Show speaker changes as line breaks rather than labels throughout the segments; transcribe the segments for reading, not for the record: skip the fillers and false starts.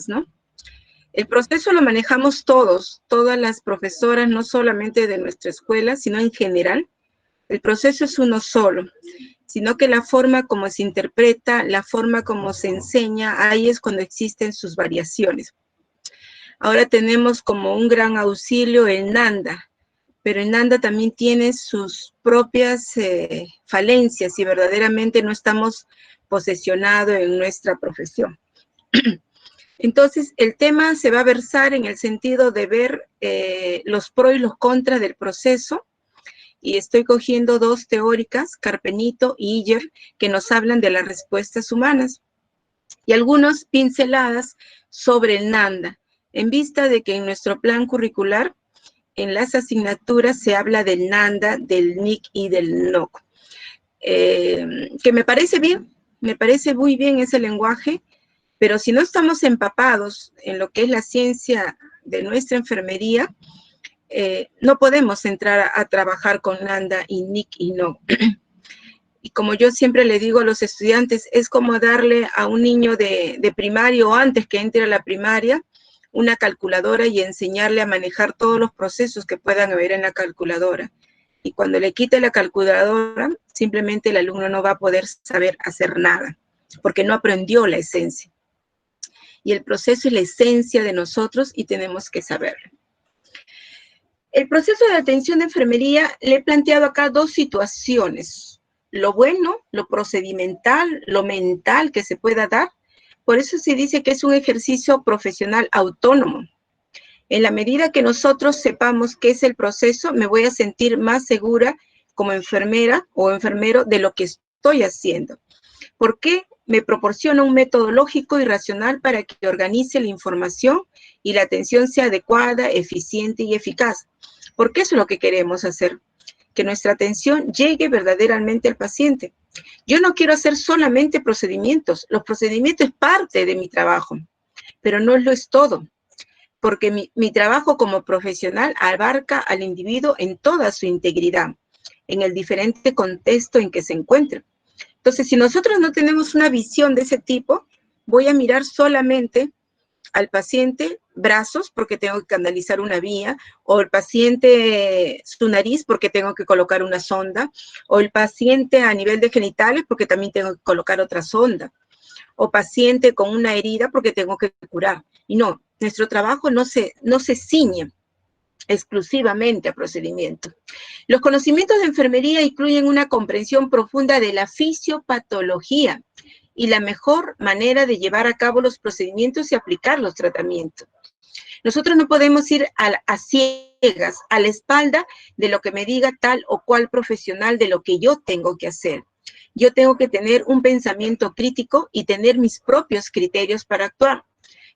¿no? El proceso lo manejamos todos, todas las profesoras, no solamente de nuestra escuela, sino en general. El proceso es uno solo, sino que la forma como se interpreta, la forma como se enseña, ahí es cuando existen sus variaciones. Ahora tenemos como un gran auxilio el Nanda, pero el Nanda también tiene sus propias falencias y verdaderamente no estamos posesionados en nuestra profesión. Entonces, el tema se va a versar en el sentido de ver los pros y los contras del proceso, y estoy cogiendo dos teóricas, Carpenito y Iyer, que nos hablan de las respuestas humanas, y algunas pinceladas sobre el Nanda, en vista de que en nuestro plan curricular, en las asignaturas se habla del Nanda, del NIC y del NOC, que me parece bien, me parece muy bien ese lenguaje, pero si no estamos empapados en lo que es la ciencia de nuestra enfermería, no podemos entrar a trabajar con Nanda y NIC y NOC. Y como yo siempre le digo a los estudiantes, es como darle a un niño de primaria o antes que entre a la primaria una calculadora y enseñarle a manejar todos los procesos que puedan haber en la calculadora. Y cuando le quite la calculadora, simplemente el alumno no va a poder saber hacer nada, porque no aprendió la esencia. Y el proceso es la esencia de nosotros y tenemos que saberlo. El proceso de atención de enfermería, le he planteado acá dos situaciones. Lo bueno, lo procedimental, lo mental que se pueda dar. Por eso se dice que es un ejercicio profesional autónomo. En la medida que nosotros sepamos qué es el proceso, me voy a sentir más segura como enfermera o enfermero de lo que estoy haciendo. ¿Por qué? Me proporciona un método lógico y racional para que organice la información y la atención sea adecuada, eficiente y eficaz. Porque eso es lo que queremos hacer, que nuestra atención llegue verdaderamente al paciente. Yo no quiero hacer solamente procedimientos. Los procedimientos es parte de mi trabajo, pero no lo es todo, porque mi trabajo como profesional abarca al individuo en toda su integridad, en el diferente contexto en que se encuentre. Entonces, si nosotros no tenemos una visión de ese tipo, voy a mirar solamente al paciente brazos porque tengo que canalizar una vía, o el paciente su nariz porque tengo que colocar una sonda, o el paciente a nivel de genitales porque también tengo que colocar otra sonda, o paciente con una herida porque tengo que curar. Y no, nuestro trabajo no se ciñe exclusivamente a procedimientos. Los conocimientos de enfermería incluyen una comprensión profunda de la fisiopatología y la mejor manera de llevar a cabo los procedimientos y aplicar los tratamientos. Nosotros no podemos ir a ciegas, a la espalda de lo que me diga tal o cual profesional de lo que yo tengo que hacer. Yo tengo que tener un pensamiento crítico y tener mis propios criterios para actuar.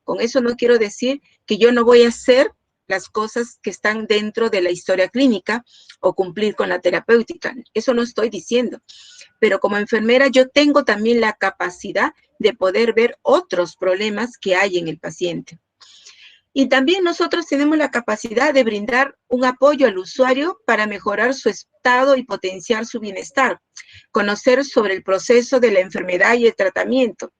Con eso no quiero decir que yo no voy a hacer las cosas que están dentro de la historia clínica o cumplir con la terapéutica. Eso no estoy diciendo. Pero como enfermera yo tengo también la capacidad de poder ver otros problemas que hay en el paciente. Y también nosotros tenemos la capacidad de brindar un apoyo al usuario para mejorar su estado y potenciar su bienestar, conocer sobre el proceso de la enfermedad y el tratamiento.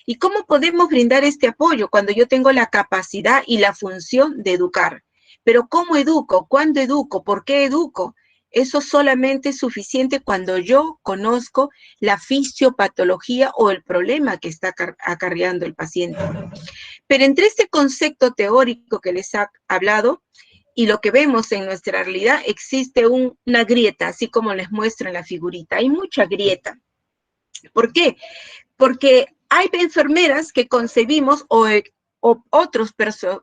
¿Y cómo podemos brindar este apoyo cuando yo tengo la capacidad y la función de educar? Pero ¿cómo educo? ¿Cuándo educo? ¿Por qué educo? Eso solamente es suficiente cuando yo conozco la fisiopatología o el problema que está acarreando el paciente. Pero entre este concepto teórico que les ha hablado y lo que vemos en nuestra realidad, existe una grieta, así como les muestro en la figurita. Hay mucha grieta. ¿Por qué? Porque hay enfermeras que concebimos o otros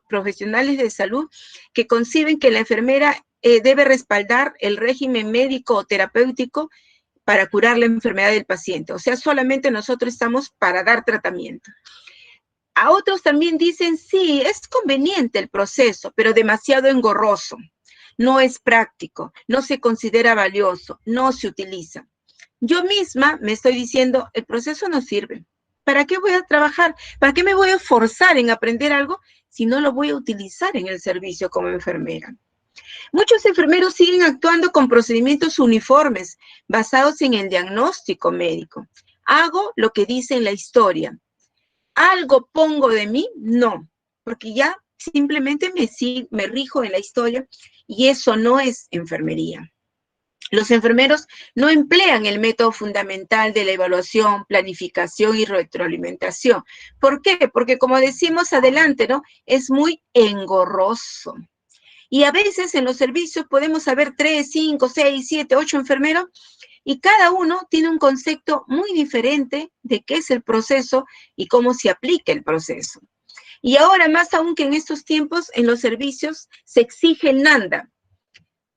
profesionales de salud que conciben que la enfermera debe respaldar el régimen médico o terapéutico para curar la enfermedad del paciente. O sea, solamente nosotros estamos para dar tratamiento. A otros también dicen, sí, es conveniente el proceso, pero demasiado engorroso. No es práctico, no se considera valioso, no se utiliza. Yo misma me estoy diciendo, el proceso no sirve. ¿Para qué voy a trabajar? ¿Para qué me voy a forzar en aprender algo si no lo voy a utilizar en el servicio como enfermera? Muchos enfermeros siguen actuando con procedimientos uniformes basados en el diagnóstico médico. Hago lo que dice en la historia. ¿algo pongo de mí? No, porque ya simplemente me rijo en la historia y eso no es enfermería. Los enfermeros no emplean el método fundamental de la evaluación, planificación y retroalimentación. ¿Por qué? Porque como decimos adelante, ¿no? Es muy engorroso. Y a veces en los servicios podemos haber 3, 5, 6, 7, 8 enfermeros y cada uno tiene un concepto muy diferente de qué es el proceso y cómo se aplica el proceso. Y ahora más aún que en estos tiempos en los servicios se exige el NANDA,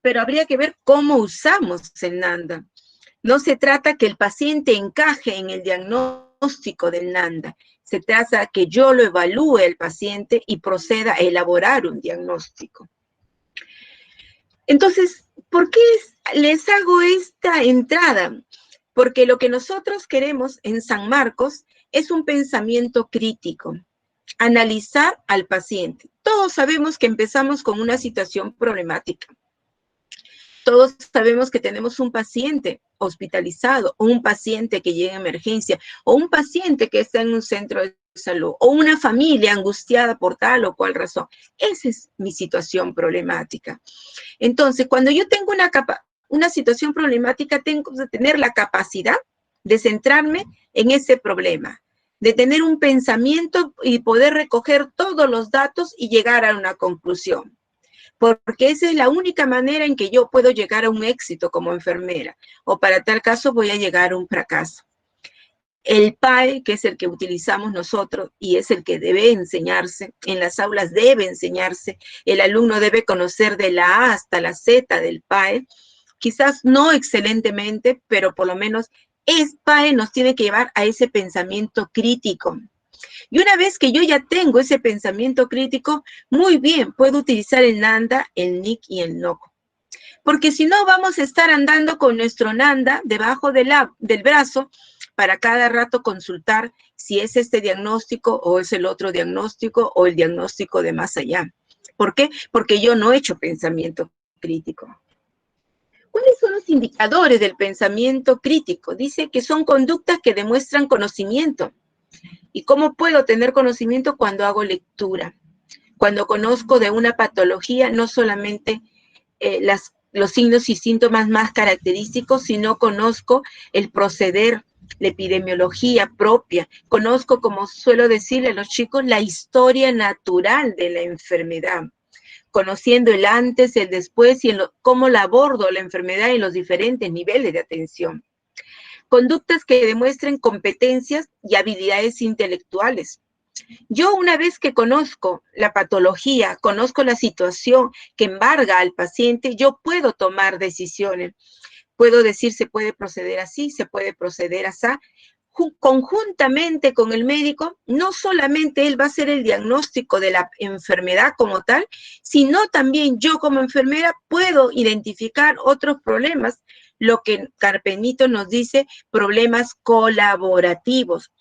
pero habría que ver cómo usamos el NANDA. No se trata que el paciente encaje en el diagnóstico del NANDA, se trata que yo lo evalúe el paciente y proceda a elaborar un diagnóstico. Entonces, ¿por qué les hago esta entrada? Porque lo que nosotros queremos en San Marcos es un pensamiento crítico, analizar al paciente. Todos sabemos que empezamos con una situación problemática. Todos sabemos que tenemos un paciente hospitalizado, o un paciente que llega a emergencia, o un paciente que está en un centro de salud, o una familia angustiada por tal o cual razón. Esa es mi situación problemática. Entonces, cuando yo tengo una situación problemática, tengo que tener la capacidad de centrarme en ese problema, de tener un pensamiento y poder recoger todos los datos y llegar a una conclusión. Porque esa es la única manera en que yo puedo llegar a un éxito como enfermera, o para tal caso voy a llegar a un fracaso. El PAE, que es el que utilizamos nosotros y es el que debe enseñarse, en las aulas debe enseñarse, el alumno debe conocer de la A hasta la Z del PAE, quizás no excelentemente, pero por lo menos PAE nos tiene que llevar a ese pensamiento crítico. Y una vez que yo ya tengo ese pensamiento crítico, muy bien, puedo utilizar el NANDA, el NIC y el NOC. Porque si no, vamos a estar andando con nuestro NANDA debajo del brazo para cada rato consultar si es este diagnóstico o es el otro diagnóstico o el diagnóstico de más allá. ¿Por qué? Porque yo no he hecho pensamiento crítico. ¿Cuáles son los indicadores del pensamiento crítico? Dice que son conductas que demuestran conocimiento. ¿Y cómo puedo tener conocimiento? Cuando hago lectura, cuando conozco de una patología, no solamente los signos y síntomas más característicos, sino conozco el proceder, la epidemiología propia, conozco, como suelo decirle a los chicos, la historia natural de la enfermedad, conociendo el antes, el después y cómo la abordo la enfermedad en los diferentes niveles de atención. Conductas que demuestren competencias y habilidades intelectuales. Yo una vez que conozco la patología, conozco la situación que embarga al paciente, yo puedo tomar decisiones. Puedo decir, se puede proceder así, se puede proceder así. Conjuntamente con el médico, no solamente él va a hacer el diagnóstico de la enfermedad como tal, sino también yo como enfermera puedo identificar otros problemas, lo que Carpenito nos dice, problemas colaborativos,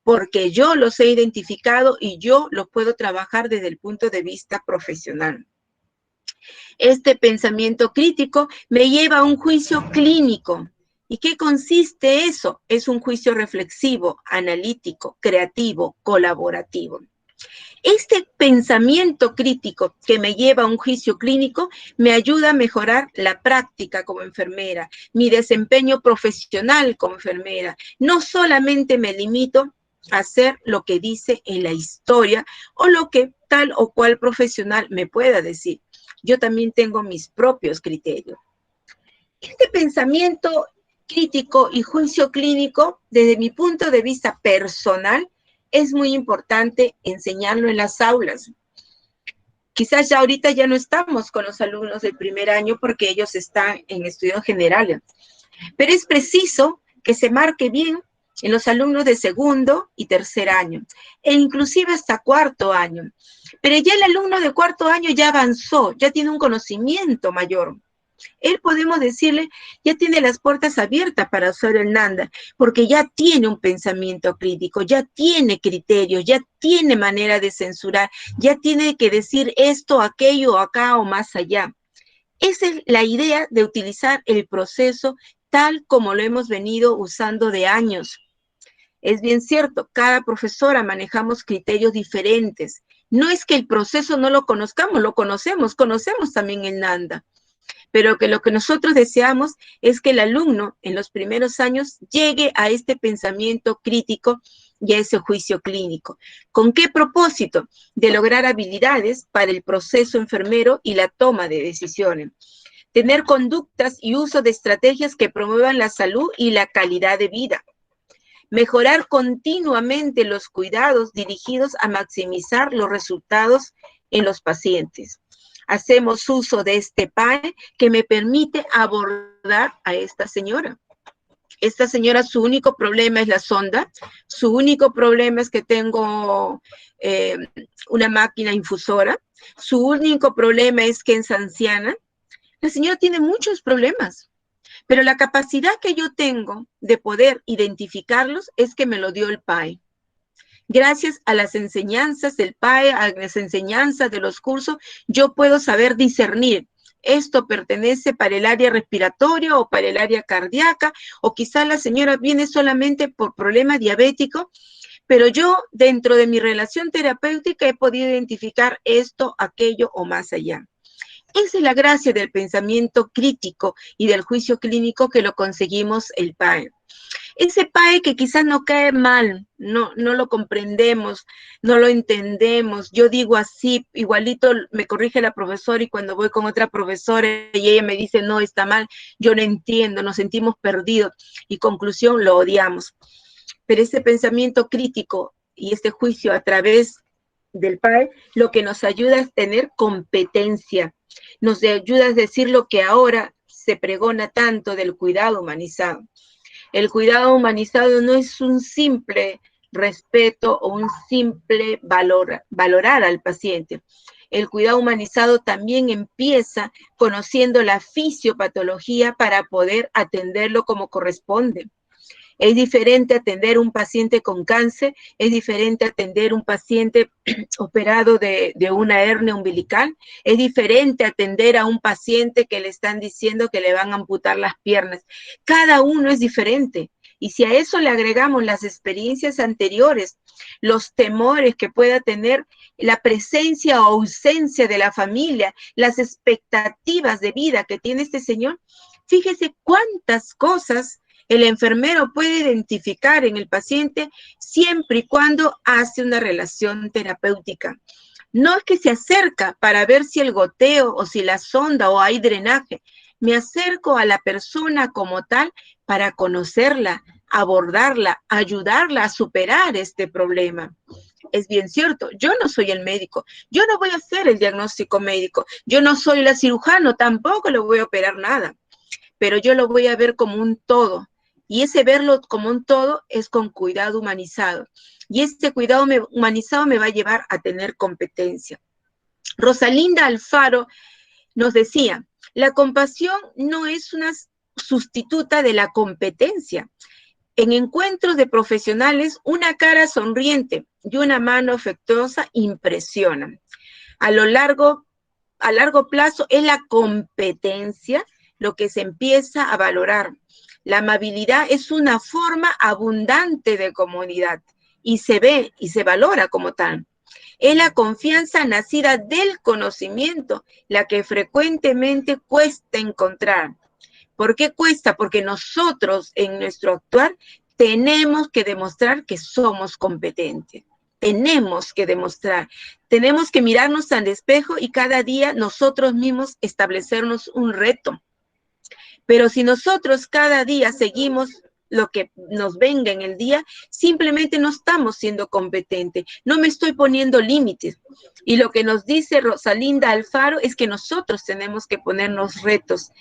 porque yo los he identificado y yo los puedo trabajar desde el punto de vista profesional. Este pensamiento crítico me lleva a un juicio clínico. ¿Y qué consiste eso? Es un juicio reflexivo, analítico, creativo, colaborativo. Este pensamiento crítico que me lleva a un juicio clínico me ayuda a mejorar la práctica como enfermera, mi desempeño profesional como enfermera. No solamente me limito a hacer lo que dice en la historia o lo que tal o cual profesional me pueda decir. Yo también tengo mis propios criterios. Este pensamiento crítico y juicio clínico, desde mi punto de vista personal, es muy importante enseñarlo en las aulas. Quizás ya ahorita ya no estamos con los alumnos del primer año porque ellos están en estudios generales, pero es preciso que se marque bien en los alumnos de segundo y tercer año, e inclusive hasta cuarto año. Pero ya el alumno de cuarto año ya avanzó, ya tiene un conocimiento mayor. Él, podemos decirle, ya tiene las puertas abiertas para usar el NANDA, porque ya tiene un pensamiento crítico, ya tiene criterios, ya tiene manera de censurar, ya tiene que decir esto, aquello, acá o más allá. Esa es la idea de utilizar el proceso tal como lo hemos venido usando de años. Es bien cierto, cada profesora manejamos criterios diferentes. No es que el proceso no lo conozcamos, lo conocemos, conocemos también el Nanda, pero que lo que nosotros deseamos es que el alumno en los primeros años llegue a este pensamiento crítico y a ese juicio clínico. ¿Con qué propósito? De lograr habilidades para el proceso enfermero y la toma de decisiones. Tener conductas y uso de estrategias que promuevan la salud y la calidad de vida. Mejorar continuamente los cuidados dirigidos a maximizar los resultados en los pacientes. Hacemos uso de este PAE que me permite abordar a esta señora. Esta señora, su único problema es la sonda, su único problema es que tengo una máquina infusora, su único problema es que es anciana. La señora tiene muchos problemas, pero la capacidad que yo tengo de poder identificarlos es que me lo dio el PAE. Gracias a las enseñanzas del PAE, a las enseñanzas de los cursos, yo puedo saber discernir. Esto pertenece para el área respiratoria o para el área cardíaca, o quizás la señora viene solamente por problema diabético, pero yo dentro de mi relación terapéutica he podido identificar esto, aquello o más allá. Esa es la gracia del pensamiento crítico y del juicio clínico que lo conseguimos el PAE. Ese PAE que quizás no cae mal, no lo comprendemos, no lo entendemos. Yo digo así, igualito me corrige la profesora y cuando voy con otra profesora y ella me dice no, está mal, yo no entiendo, nos sentimos perdidos y conclusión, lo odiamos. Pero ese pensamiento crítico y este juicio a través del PAE, lo que nos ayuda es tener competencia, nos ayuda a decir lo que ahora se pregona tanto del cuidado humanizado. El cuidado humanizado no es un simple respeto o un simple valorar al paciente. El cuidado humanizado también empieza conociendo la fisiopatología para poder atenderlo como corresponde. Es diferente atender un paciente con cáncer, es diferente atender un paciente operado de una hernia umbilical, es diferente atender a un paciente que le están diciendo que le van a amputar las piernas. Cada uno es diferente. Y si a eso le agregamos las experiencias anteriores, los temores que pueda tener, la presencia o ausencia de la familia, las expectativas de vida que tiene este señor, fíjese cuántas cosas el enfermero puede identificar en el paciente siempre y cuando hace una relación terapéutica. No es que se acerca para ver si el goteo o si la sonda o hay drenaje. Me acerco a la persona como tal para conocerla, abordarla, ayudarla a superar este problema. Es bien cierto, yo no soy el médico, yo no voy a hacer el diagnóstico médico, yo no soy la cirujano, tampoco le voy a operar nada, pero yo lo voy a ver como un todo. Y ese verlo como un todo es con cuidado humanizado. Y este cuidado humanizado me va a llevar a tener competencia. Rosalinda Alfaro nos decía, la compasión no es una sustituta de la competencia. En encuentros de profesionales, una cara sonriente y una mano afectuosa impresionan. A largo plazo es la competencia lo que se empieza a valorar. La amabilidad es una forma abundante de comunidad y se ve y se valora como tal. Es la confianza nacida del conocimiento, la que frecuentemente cuesta encontrar. ¿Por qué cuesta? Porque nosotros en nuestro actuar tenemos que demostrar que somos competentes. Tenemos que demostrar, tenemos que mirarnos al espejo y cada día nosotros mismos establecernos un reto. Pero si nosotros cada día seguimos lo que nos venga en el día, simplemente no estamos siendo competentes, no me estoy poniendo límites. Y lo que nos dice Rosalinda Alfaro es que nosotros tenemos que ponernos retos.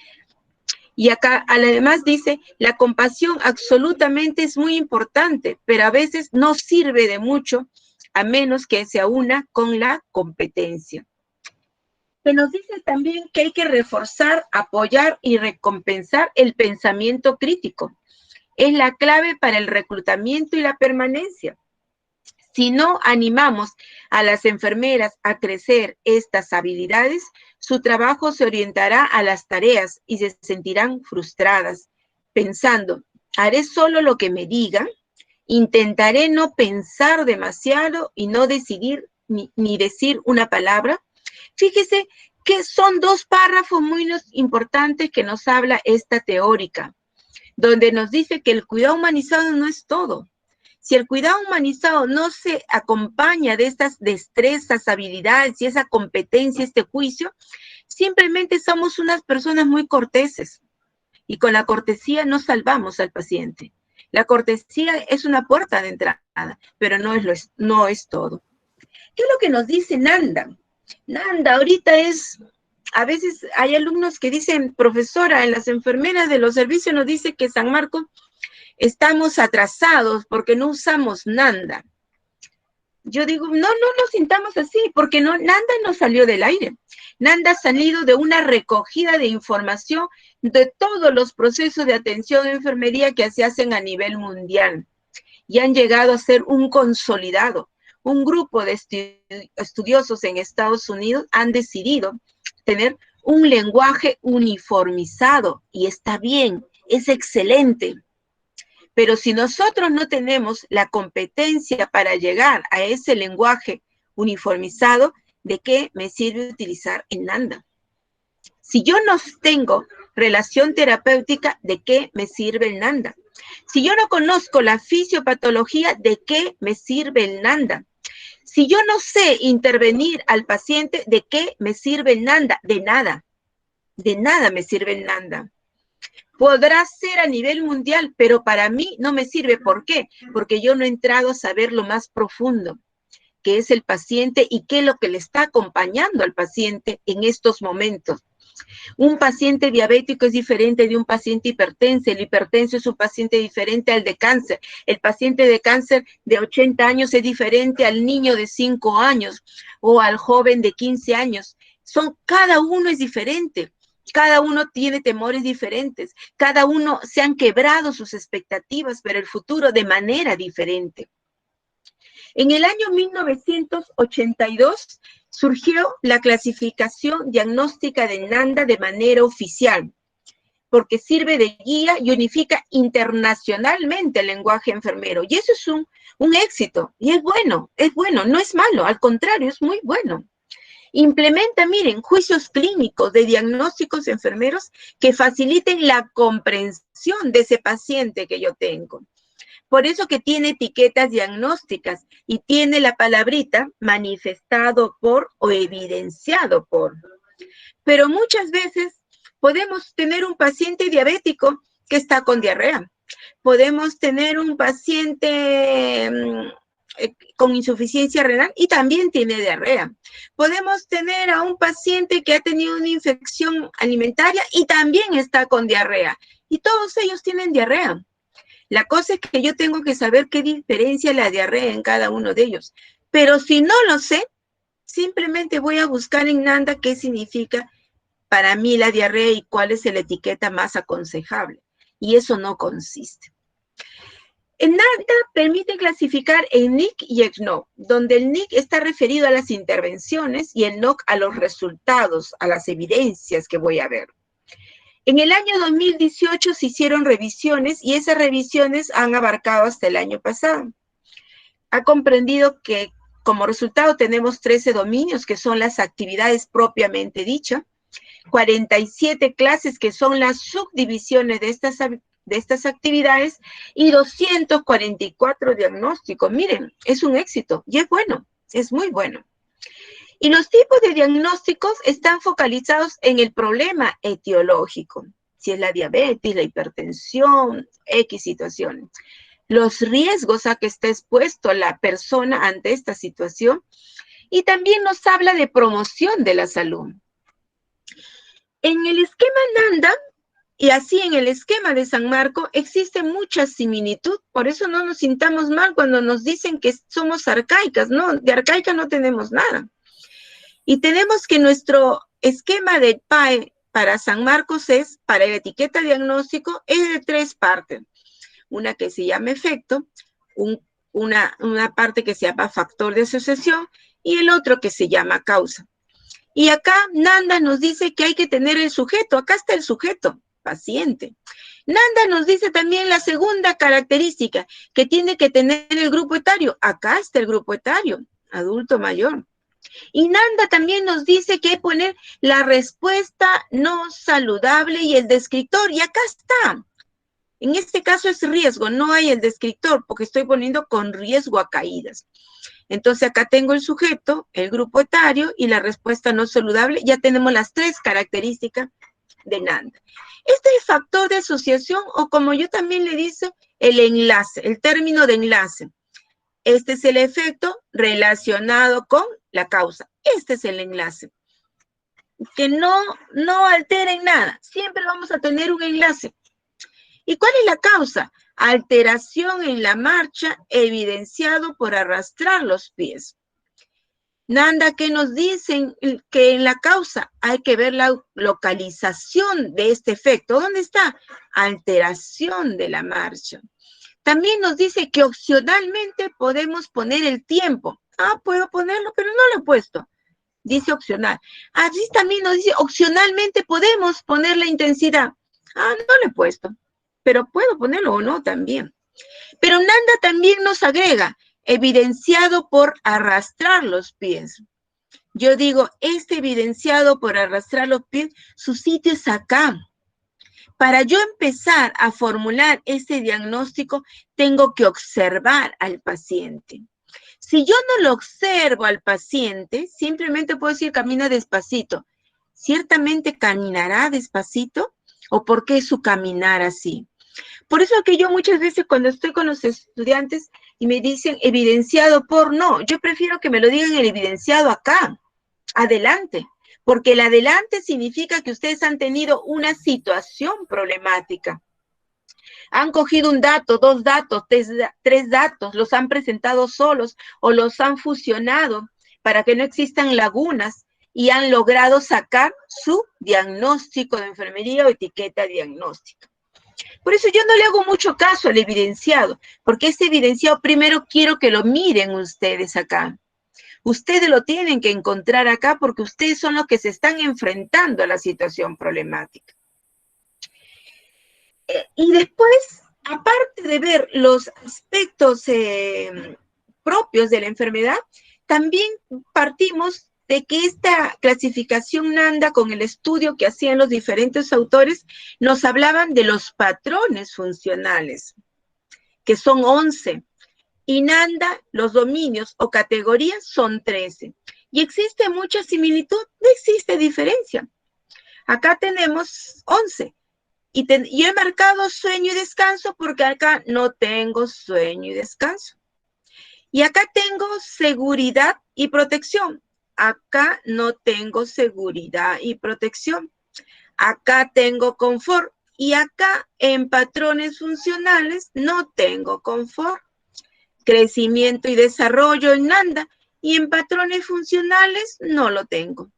Y acá además dice, la compasión absolutamente es muy importante, pero a veces no sirve de mucho a menos que se aúna con la competencia. Se nos dice también que hay que reforzar, apoyar y recompensar el pensamiento crítico. Es la clave para el reclutamiento y la permanencia. Si no animamos a las enfermeras a crecer estas habilidades, su trabajo se orientará a las tareas y se sentirán frustradas, pensando, ¿haré solo lo que me digan? Intentaré no pensar demasiado y no decidir ni decir una palabra. Fíjese que son dos párrafos muy importantes que nos habla esta teórica, donde nos dice que el cuidado humanizado no es todo. Si el cuidado humanizado no se acompaña de estas destrezas, habilidades y esa competencia, este juicio, simplemente somos unas personas muy corteses. Y con la cortesía no salvamos al paciente. La cortesía es una puerta de entrada, pero no es todo. ¿Qué es lo que nos dice Nanda? Nanda ahorita a veces hay alumnos que dicen, profesora, en las enfermeras de los servicios nos dice que San Marcos estamos atrasados porque no usamos Nanda. Yo digo, no nos sintamos así, porque Nanda no salió del aire. Nanda ha salido de una recogida de información de todos los procesos de atención de enfermería que se hacen a nivel mundial y han llegado a ser un consolidado. Un grupo de estudiosos en Estados Unidos han decidido tener un lenguaje uniformizado y está bien, es excelente. Pero si nosotros no tenemos la competencia para llegar a ese lenguaje uniformizado, ¿de qué me sirve utilizar el Nanda? Si yo no tengo relación terapéutica, ¿de qué me sirve el Nanda? Si yo no conozco la fisiopatología, ¿de qué me sirve el Nanda? Si yo no sé intervenir al paciente, ¿de qué me sirve el Nanda? De nada me sirve el Nanda. Podrá ser a nivel mundial, pero para mí no me sirve. ¿Por qué? Porque yo no he entrado a saber lo más profundo, que es el paciente y qué es lo que le está acompañando al paciente en estos momentos. Un paciente diabético es diferente de un paciente hipertenso. El hipertenso es un paciente diferente al de cáncer. El paciente de cáncer de 80 años es diferente al niño de 5 años o al joven de 15 años. Cada uno es diferente. Cada uno tiene temores diferentes. Cada uno se han quebrado sus expectativas para el futuro de manera diferente. En el año 1982 surgió la clasificación diagnóstica de Nanda de manera oficial, porque sirve de guía y unifica internacionalmente el lenguaje enfermero. Y eso es un éxito, y es bueno, no es malo, al contrario, es muy bueno. Implementa, miren, juicios clínicos de diagnósticos enfermeros que faciliten la comprensión de ese paciente que yo tengo. Por eso que tiene etiquetas diagnósticas y tiene la palabrita manifestado por o evidenciado por. Pero muchas veces podemos tener un paciente diabético que está con diarrea. Podemos tener un paciente con insuficiencia renal y también tiene diarrea. Podemos tener a un paciente que ha tenido una infección alimentaria y también está con diarrea. Y todos ellos tienen diarrea. La cosa es que yo tengo que saber qué diferencia la diarrea en cada uno de ellos. Pero si no lo sé, simplemente voy a buscar en Nanda qué significa para mí la diarrea y cuál es la etiqueta más aconsejable. Y eso no consiste. En Nanda permite clasificar el NIC y el NOC, donde el NIC está referido a las intervenciones y el NOC a los resultados, a las evidencias que voy a ver. En el año 2018 se hicieron revisiones y esas revisiones han abarcado hasta el año pasado. Ha comprendido que como resultado tenemos 13 dominios que son las actividades propiamente dichas, 47 clases que son las subdivisiones de estas actividades y 244 diagnósticos. Miren, es un éxito y es bueno, es muy bueno. Y los tipos de diagnósticos están focalizados en el problema etiológico, si es la diabetes, la hipertensión, X situaciones. Los riesgos a que está expuesto la persona ante esta situación y también nos habla de promoción de la salud. En el esquema Nanda y así en el esquema de San Marco existe mucha similitud, por eso no nos sintamos mal cuando nos dicen que somos arcaicas, no, de arcaica no tenemos nada. Y tenemos que nuestro esquema de PAE para San Marcos para la etiqueta diagnóstico, es de 3 partes. Una que se llama efecto, una parte que se llama factor de asociación y el otro que se llama causa. Y acá Nanda nos dice que hay que tener el sujeto, acá está el sujeto, paciente. Nanda nos dice también la segunda característica que tiene que tener el grupo etario. Acá está el grupo etario, adulto mayor. Y Nanda también nos dice que hay que poner la respuesta no saludable y el descriptor. Y acá está. En este caso es riesgo, no hay el descriptor, porque estoy poniendo con riesgo a caídas. Entonces acá tengo el sujeto, el grupo etario y la respuesta no saludable. Ya tenemos las tres características de Nanda. Este es el factor de asociación, o como yo también le dice, el enlace, el término de enlace. Este es el efecto relacionado con la causa. Este es el enlace. Que no altera en nada. Siempre vamos a tener un enlace. ¿Y cuál es la causa? Alteración en la marcha evidenciado por arrastrar los pies. Nanda, ¿qué nos dicen? Que en la causa hay que ver la localización de este efecto. ¿Dónde está? Alteración de la marcha. También nos dice que opcionalmente podemos poner el tiempo. Ah, puedo ponerlo, pero no lo he puesto. Dice opcional. Así también nos dice opcionalmente podemos poner la intensidad. Ah, no lo he puesto, pero puedo ponerlo o no también. Pero Nanda también nos agrega, evidenciado por arrastrar los pies. Yo digo, este evidenciado por arrastrar los pies, su sitio es acá. Para yo empezar a formular ese diagnóstico, tengo que observar al paciente. Si yo no lo observo al paciente, simplemente puedo decir camina despacito. ¿Ciertamente caminará despacito? ¿O por qué su caminar así? Por eso que yo muchas veces cuando estoy con los estudiantes y me dicen evidenciado por, no, yo prefiero que me lo digan el evidenciado acá, adelante, porque el adelante significa que ustedes han tenido una situación problemática. Han cogido un dato, dos datos, tres datos, los han presentado solos o los han fusionado para que no existan lagunas y han logrado sacar su diagnóstico de enfermería o etiqueta diagnóstica. Por eso yo no le hago mucho caso al evidenciado, porque ese evidenciado primero quiero que lo miren ustedes acá. Ustedes lo tienen que encontrar acá porque ustedes son los que se están enfrentando a la situación problemática. Y después, aparte de ver los aspectos propios de la enfermedad, también partimos de que esta clasificación Nanda, con el estudio que hacían los diferentes autores, nos hablaban de los patrones funcionales, que son 11. Y Nanda, los dominios o categorías son 13. Y existe mucha similitud, no existe diferencia. Acá tenemos 11. Y yo he marcado sueño y descanso porque acá no tengo sueño y descanso. Y acá tengo seguridad y protección. Acá no tengo seguridad y protección. Acá tengo confort. Y acá en patrones funcionales no tengo confort. Crecimiento y desarrollo en Nanda. Y en patrones funcionales no lo tengo.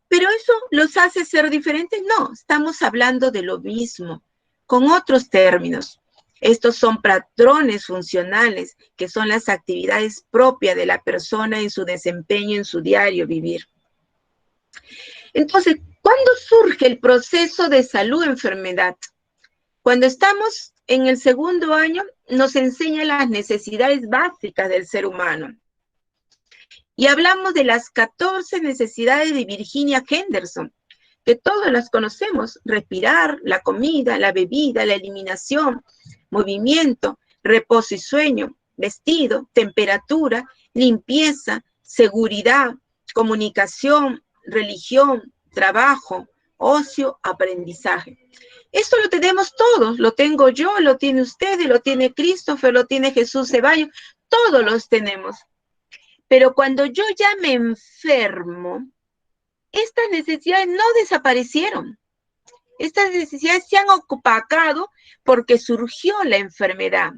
¿Pero eso los hace ser diferentes? No, estamos hablando de lo mismo, con otros términos. Estos son patrones funcionales, que son las actividades propias de la persona en su desempeño, en su diario vivir. Entonces, ¿cuándo surge el proceso de salud-enfermedad? Cuando estamos en el segundo año, nos enseña las necesidades básicas del ser humano. Y hablamos de las 14 necesidades de Virginia Henderson, que todas las conocemos: respirar, la comida, la bebida, la eliminación, movimiento, reposo y sueño, vestido, temperatura, limpieza, seguridad, comunicación, religión, trabajo, ocio, aprendizaje. Esto lo tenemos todos, lo tengo yo, lo tiene usted, lo tiene Christopher, lo tiene Jesús Ceballos, todos los tenemos. Pero cuando yo ya me enfermo, estas necesidades no desaparecieron. Estas necesidades se han opacado porque surgió la enfermedad.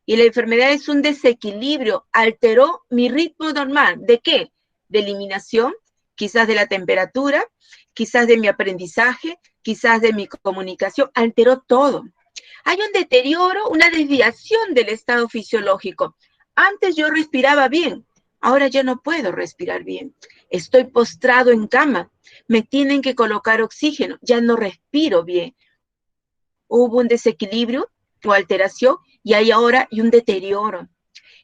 Y la enfermedad es un desequilibrio, alteró mi ritmo normal. ¿De qué? De eliminación, quizás de la temperatura, quizás de mi aprendizaje, quizás de mi comunicación, alteró todo. Hay un deterioro, una desviación del estado fisiológico. Antes yo respiraba bien. Ahora ya no puedo respirar bien. Estoy postrado en cama. Me tienen que colocar oxígeno. Ya no respiro bien. hubo un desequilibrio o alteración y hay ahora un deterioro.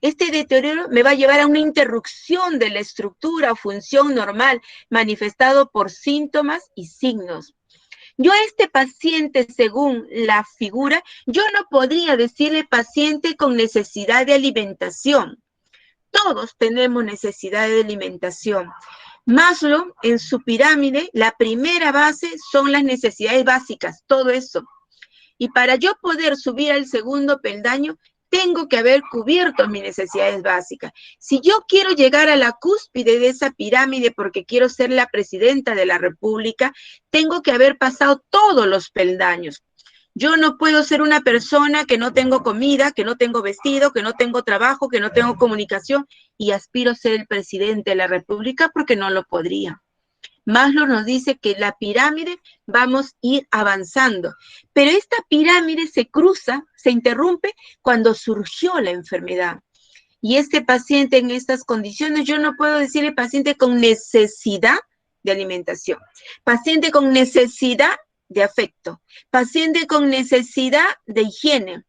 Este deterioro me va a llevar a una interrupción de la estructura o función normal manifestado por síntomas y signos. Yo a este paciente, según la figura, yo no podría decirle paciente con necesidad de alimentación. Todos tenemos necesidad de alimentación. Maslow, en su pirámide, la primera base son las necesidades básicas, todo eso. Y para yo poder subir al segundo peldaño, tengo que haber cubierto mis necesidades básicas. Si yo quiero llegar a la cúspide de esa pirámide porque quiero ser la presidenta de la República, tengo que haber pasado todos los peldaños. Yo no puedo ser una persona que no tengo comida, que no tengo vestido, que no tengo trabajo, que no tengo comunicación y aspiro a ser el presidente de la República porque no lo podría. Maslow nos dice que la pirámide vamos a ir avanzando, pero esta pirámide se cruza, se interrumpe cuando surgió la enfermedad. Y este paciente en estas condiciones, yo no puedo decirle paciente con necesidad de alimentación, paciente con necesidad de afecto, paciente con necesidad de higiene,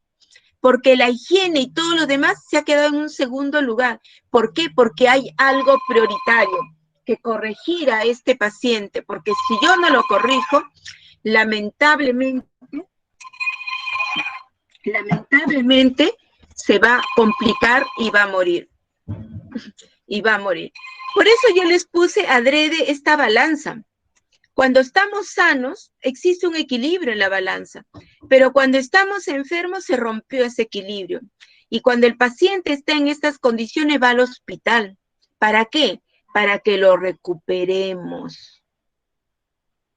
porque la higiene y todo lo demás se ha quedado en un segundo lugar. ¿Por qué? Porque hay algo prioritario que corregir a este paciente, porque si yo no lo corrijo, lamentablemente se va a complicar y va a morir. Y va a morir. Por eso yo les puse adrede esta balanza. Cuando estamos sanos, existe un equilibrio en la balanza, pero cuando estamos enfermos se rompió ese equilibrio. Y cuando el paciente está en estas condiciones va al hospital. ¿Para qué? Para que lo recuperemos.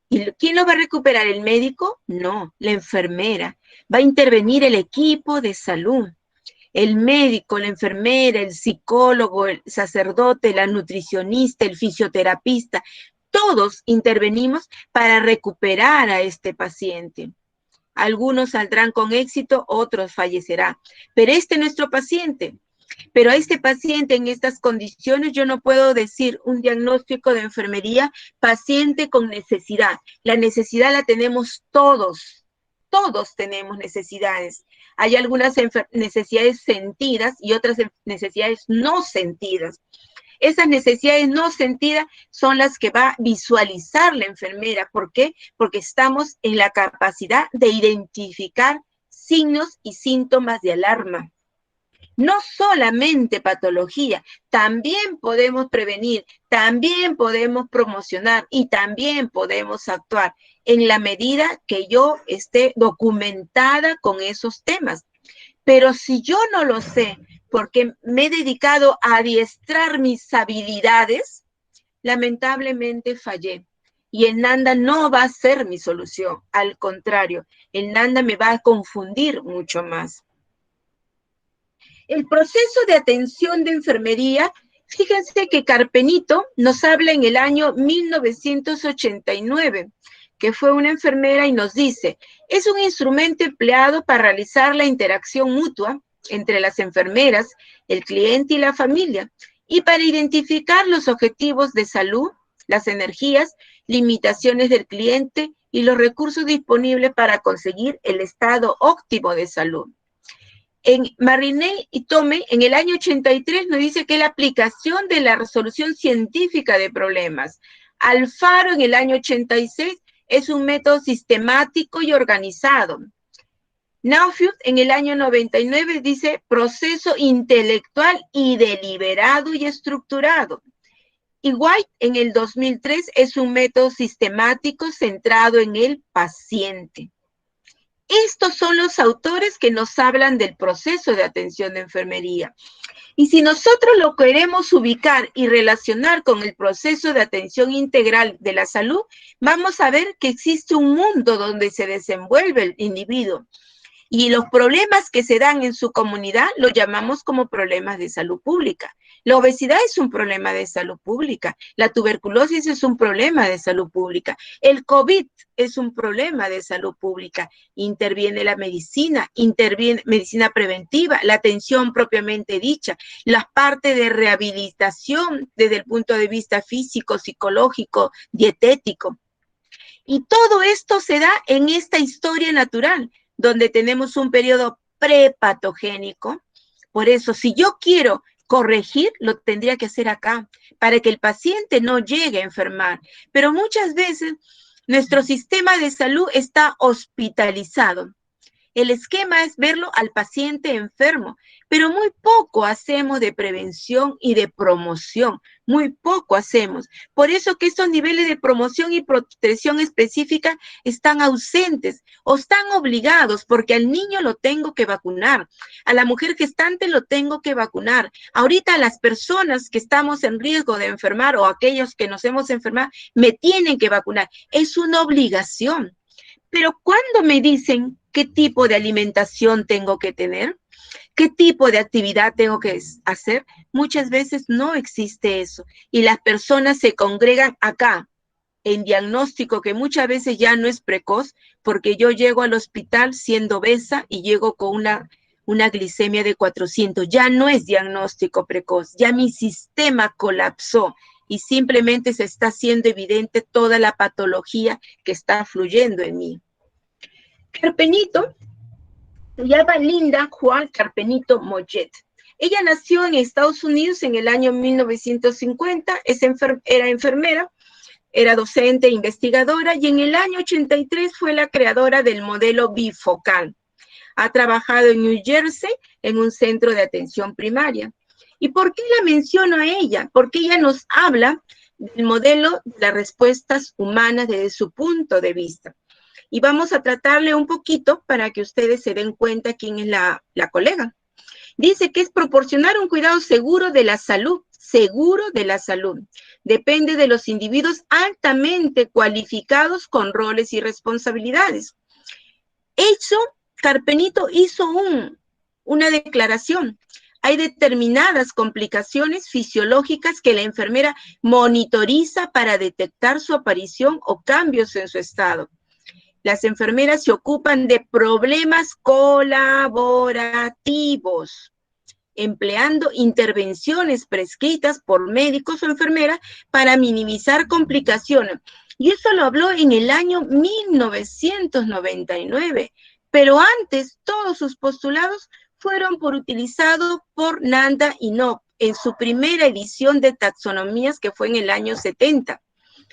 ¿Y quién lo va a recuperar? ¿El médico? No, la enfermera. Va a intervenir el equipo de salud. El médico, la enfermera, el psicólogo, el sacerdote, la nutricionista, el fisioterapista, todos intervenimos para recuperar a este paciente. Algunos saldrán con éxito, otros fallecerán. Pero este es nuestro paciente. Pero a este paciente en estas condiciones yo no puedo decir un diagnóstico de enfermería, paciente con necesidad. La necesidad la tenemos todos. Todos tenemos necesidades. Hay algunas necesidades sentidas y otras necesidades no sentidas. Esas necesidades no sentidas son las que va a visualizar la enfermera. ¿Por qué? Porque estamos en la capacidad de identificar signos y síntomas de alarma. No solamente patología, también podemos prevenir, también podemos promocionar y también podemos actuar en la medida que yo esté documentada con esos temas. Pero si yo no lo sé, porque me he dedicado a adiestrar mis habilidades, lamentablemente fallé. Y el NANDA no va a ser mi solución, al contrario, el NANDA me va a confundir mucho más. El proceso de atención de enfermería, fíjense que Carpenito nos habla en el año 1989, que fue una enfermera y nos dice, es un instrumento empleado para realizar la interacción mutua entre las enfermeras, el cliente y la familia, y para identificar los objetivos de salud, las energías, limitaciones del cliente y los recursos disponibles para conseguir el estado óptimo de salud. En Marinet y Tome, en el año 83, nos dice que la aplicación de la resolución científica de problemas. Alfaro, en el año 86, es un método sistemático y organizado. Nauffield, en el año 99, dice proceso intelectual y deliberado y estructurado. Y White, en el 2003, es un método sistemático centrado en el paciente. Estos son los autores que nos hablan del proceso de atención de enfermería. Y si nosotros lo queremos ubicar y relacionar con el proceso de atención integral de la salud, vamos a ver que existe un mundo donde se desenvuelve el individuo. Y los problemas que se dan en su comunidad los llamamos como problemas de salud pública. La obesidad es un problema de salud pública. La tuberculosis es un problema de salud pública. El COVID es un problema de salud pública. Interviene la medicina, interviene medicina preventiva, la atención propiamente dicha, las partes de rehabilitación desde el punto de vista físico, psicológico, dietético. Y todo esto se da en esta historia natural. donde tenemos un periodo prepatogénico. Por eso, si yo quiero corregir, lo tendría que hacer acá, para que el paciente no llegue a enfermar. Pero muchas veces nuestro sistema de salud está hospitalizado. El esquema es verlo al paciente enfermo, pero muy poco hacemos de prevención y de promoción, muy poco hacemos. Por eso que estos niveles de promoción y protección específica están ausentes o están obligados, porque al niño lo tengo que vacunar, a la mujer gestante lo tengo que vacunar. Ahorita a las personas que estamos en riesgo de enfermar o aquellos que nos hemos enfermado, me tienen que vacunar. Es una obligación. Pero cuando me dicen qué tipo de alimentación tengo que tener, qué tipo de actividad tengo que hacer, muchas veces no existe eso. Y las personas se congregan acá, en diagnóstico que muchas veces ya no es precoz, porque yo llego al hospital siendo obesa y llego con una glicemia de 400. Ya no es diagnóstico precoz, ya mi sistema colapsó y simplemente se está haciendo evidente toda la patología que está fluyendo en mí. Carpenito se llama Linda Juan Carpenito Mollet. Ella nació en Estados Unidos en el año 1950, era enfermera, era docente e investigadora, y en el año 83 fue la creadora del modelo bifocal. Ha trabajado en New Jersey en un centro de atención primaria. ¿Y por qué la menciono a ella? Porque ella nos habla del modelo de las respuestas humanas desde su punto de vista. Y vamos a tratarle un poquito para que ustedes se den cuenta quién es la colega. Dice que es proporcionar un cuidado seguro de la salud, seguro de la salud. Depende de los individuos altamente cualificados con roles y responsabilidades. Carpenito hizo una declaración. Hay determinadas complicaciones fisiológicas que la enfermera monitoriza para detectar su aparición o cambios en su estado. Las enfermeras se ocupan de problemas colaborativos, empleando intervenciones prescritas por médicos o enfermeras para minimizar complicaciones. Y eso lo habló en el año 1999. Pero antes, todos sus postulados fueron utilizados por Nanda y Knoop en su primera edición de taxonomías, que fue en el año 70.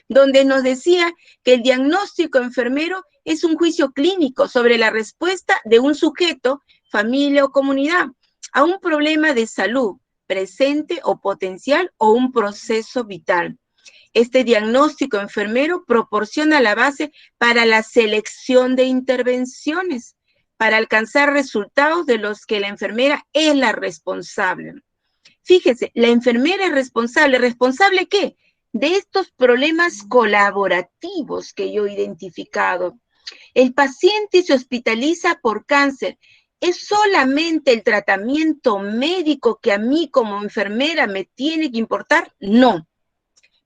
Donde nos decía que el diagnóstico enfermero es un juicio clínico sobre la respuesta de un sujeto, familia o comunidad a un problema de salud presente o potencial o un proceso vital. Este diagnóstico enfermero proporciona la base para la selección de intervenciones, para alcanzar resultados de los que la enfermera es la responsable. Fíjese, la enfermera es responsable. ¿Responsable qué? De estos problemas colaborativos que yo he identificado. El paciente se hospitaliza por cáncer. ¿Es solamente el tratamiento médico que a mí como enfermera me tiene que importar? No.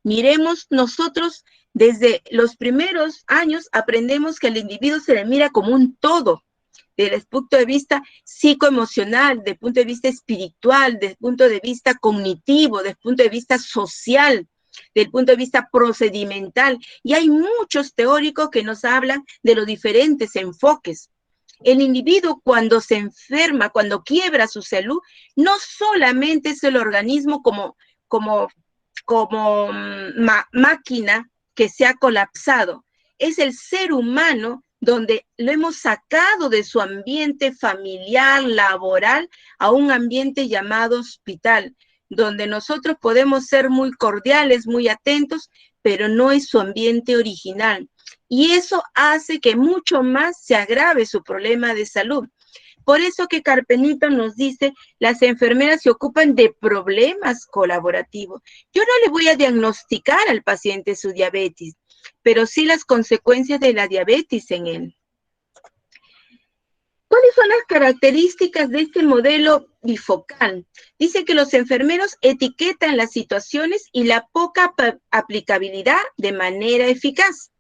Miremos, nosotros desde los primeros años aprendemos que al individuo se le mira como un todo, desde el punto de vista psicoemocional, desde el punto de vista espiritual, desde el punto de vista cognitivo, desde el punto de vista social, desde el punto de vista procedimental. Y hay muchos teóricos que nos hablan de los diferentes enfoques. El individuo cuando se enferma, cuando quiebra su salud, no solamente es el organismo como máquina que se ha colapsado, es el ser humano donde lo hemos sacado de su ambiente familiar, laboral, a un ambiente llamado hospital, donde nosotros podemos ser muy cordiales, muy atentos, pero no es su ambiente original. Y eso hace que mucho más se agrave su problema de salud. Por eso que Carpenito nos dice, las enfermeras se ocupan de problemas colaborativos. Yo no le voy a diagnosticar al paciente su diabetes, pero sí las consecuencias de la diabetes en él. ¿Cuáles son las características de este modelo bifocal? Dice que los enfermeros etiquetan las situaciones y la poca aplicabilidad de manera eficaz.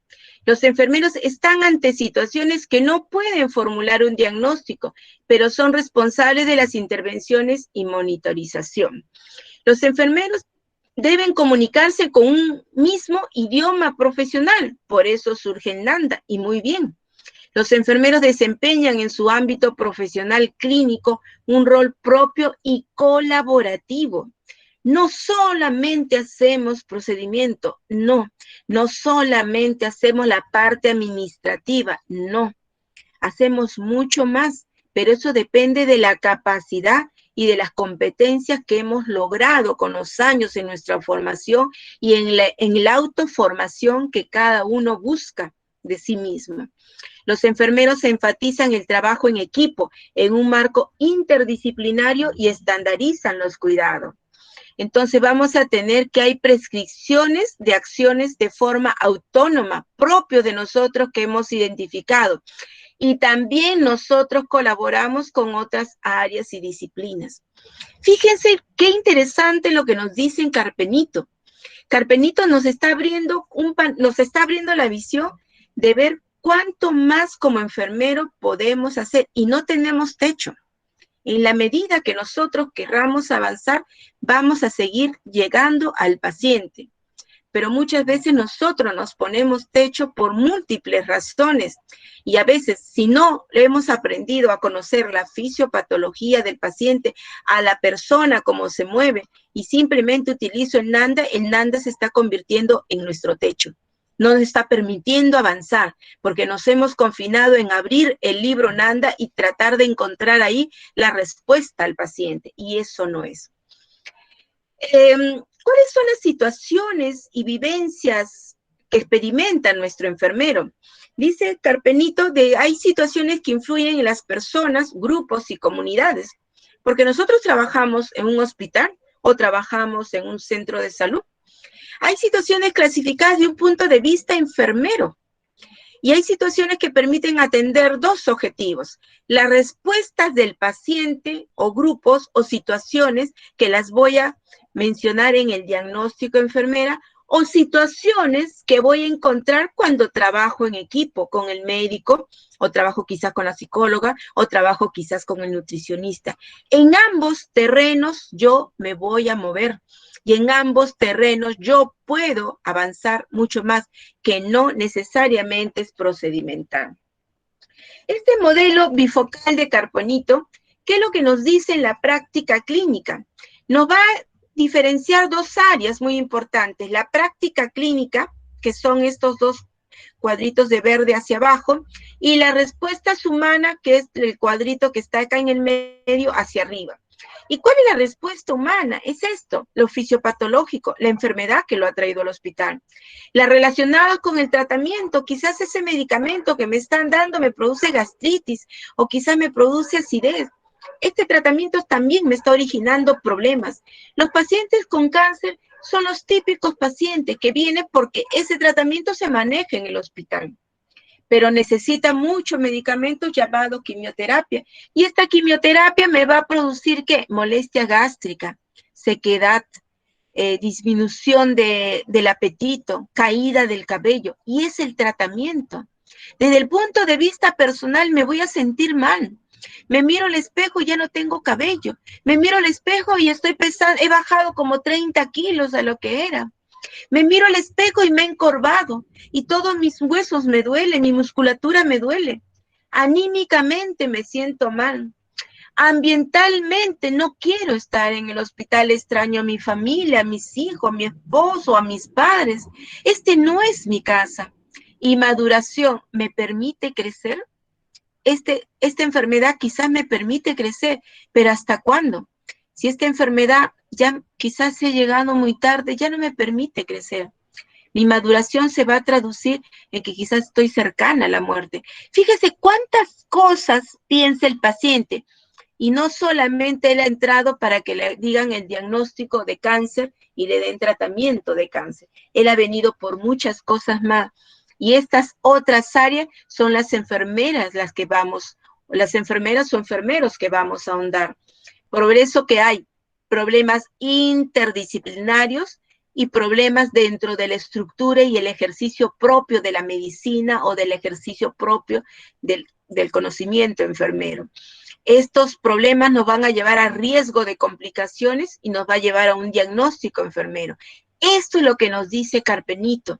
Los enfermeros están ante situaciones que no pueden formular un diagnóstico, pero son responsables de las intervenciones y monitorización. Los enfermeros deben comunicarse con un mismo idioma profesional, por eso surge el Nanda, y muy bien. Los enfermeros desempeñan en su ámbito profesional clínico un rol propio y colaborativo. No solamente hacemos procedimiento, no solamente hacemos la parte administrativa, no, hacemos mucho más, pero eso depende de la capacidad y de las competencias que hemos logrado con los años en nuestra formación y en la autoformación que cada uno busca de sí mismo. Los enfermeros enfatizan el trabajo en equipo, en un marco interdisciplinario y estandarizan los cuidados. Entonces vamos a tener que hay prescripciones de acciones de forma autónoma, propio de nosotros que hemos identificado. Y también nosotros colaboramos con otras áreas y disciplinas. Fíjense qué interesante lo que nos dice en Carpenito. Carpenito nos está abriendo la visión de ver cuánto más como enfermero podemos hacer y no tenemos techo. En la medida que nosotros querramos avanzar, vamos a seguir llegando al paciente. Pero muchas veces nosotros nos ponemos techo por múltiples razones y a veces si no hemos aprendido a conocer la fisiopatología del paciente, a la persona, cómo se mueve y simplemente utilizo el NANDA se está convirtiendo en nuestro techo. No nos está permitiendo avanzar porque nos hemos confinado en abrir el libro NANDA y tratar de encontrar ahí la respuesta al paciente y eso no es. ¿Cuáles son las situaciones y vivencias que experimenta nuestro enfermero? Dice Carpenito, hay situaciones que influyen en las personas, grupos y comunidades, porque nosotros trabajamos en un hospital o trabajamos en un centro de salud. Hay situaciones clasificadas de un punto de vista enfermero y hay situaciones que permiten atender dos objetivos: las respuestas del paciente o grupos o situaciones que las voy a mencionar en el diagnóstico enfermera o situaciones que voy a encontrar cuando trabajo en equipo con el médico o trabajo quizás con la psicóloga o trabajo quizás con el nutricionista. En ambos terrenos yo me voy a mover y en ambos terrenos yo puedo avanzar mucho más que no necesariamente es procedimental. Este modelo bifocal de Carpenito, ¿qué es lo que nos dice en la práctica clínica? Nos va a diferenciar dos áreas muy importantes: la práctica clínica, que son estos dos cuadritos de verde hacia abajo, y la respuesta humana, que es el cuadrito que está acá en el medio hacia arriba. ¿Y cuál es la respuesta humana? Es esto, lo fisiopatológico, la enfermedad que lo ha traído al hospital. La relacionada con el tratamiento, quizás ese medicamento que me están dando me produce gastritis o quizás me produce acidez. Este tratamiento también me está originando problemas. Los pacientes con cáncer son los típicos pacientes que vienen porque ese tratamiento se maneja en el hospital, pero necesita mucho medicamento llamado quimioterapia. Y esta quimioterapia me va a producir, ¿qué? Molestia gástrica, sequedad, disminución del apetito, caída del cabello. Y es el tratamiento. Desde el punto de vista personal me voy a sentir mal. Me miro al espejo y ya no tengo cabello. Me miro al espejo y estoy pesando, he bajado como 30 kilos a lo que era. Me miro al espejo y me he encorvado y todos mis huesos me duelen, mi musculatura me duele. Anímicamente me siento mal. Ambientalmente no quiero estar en el hospital, extraño a mi familia, a mis hijos, a mi esposo, a mis padres. Este no es mi casa. Y maduración, ¿me permite crecer? Esta enfermedad quizás me permite crecer, pero ¿hasta cuándo? Si esta enfermedad ya quizás he llegado muy tarde, ya no me permite crecer. Mi maduración se va a traducir en que quizás estoy cercana a la muerte. Fíjese cuántas cosas piensa el paciente. Y no solamente él ha entrado para que le digan el diagnóstico de cáncer y le den tratamiento de cáncer. Él ha venido por muchas cosas más. Y estas otras áreas son las enfermeras las que vamos, las enfermeras o enfermeros que vamos a ahondar. Por eso que hay problemas interdisciplinarios y problemas dentro de la estructura y el ejercicio propio de la medicina o del ejercicio propio del conocimiento enfermero. Estos problemas nos van a llevar a riesgo de complicaciones y nos va a llevar a un diagnóstico enfermero. Esto es lo que nos dice Carpenito.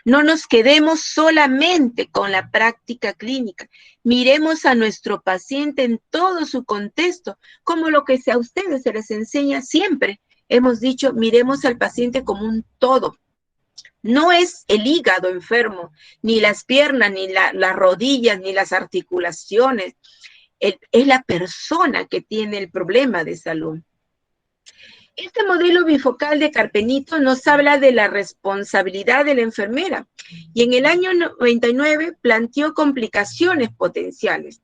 No nos quedemos solamente con la práctica clínica. Miremos a nuestro paciente en todo su contexto, como lo que a ustedes se les enseña siempre. Hemos dicho, miremos al paciente como un todo. No es el hígado enfermo, ni las piernas, ni las rodillas, ni las articulaciones. Es la persona que tiene el problema de salud. Este modelo bifocal de Carpenito nos habla de la responsabilidad de la enfermera y en el año 99 planteó complicaciones potenciales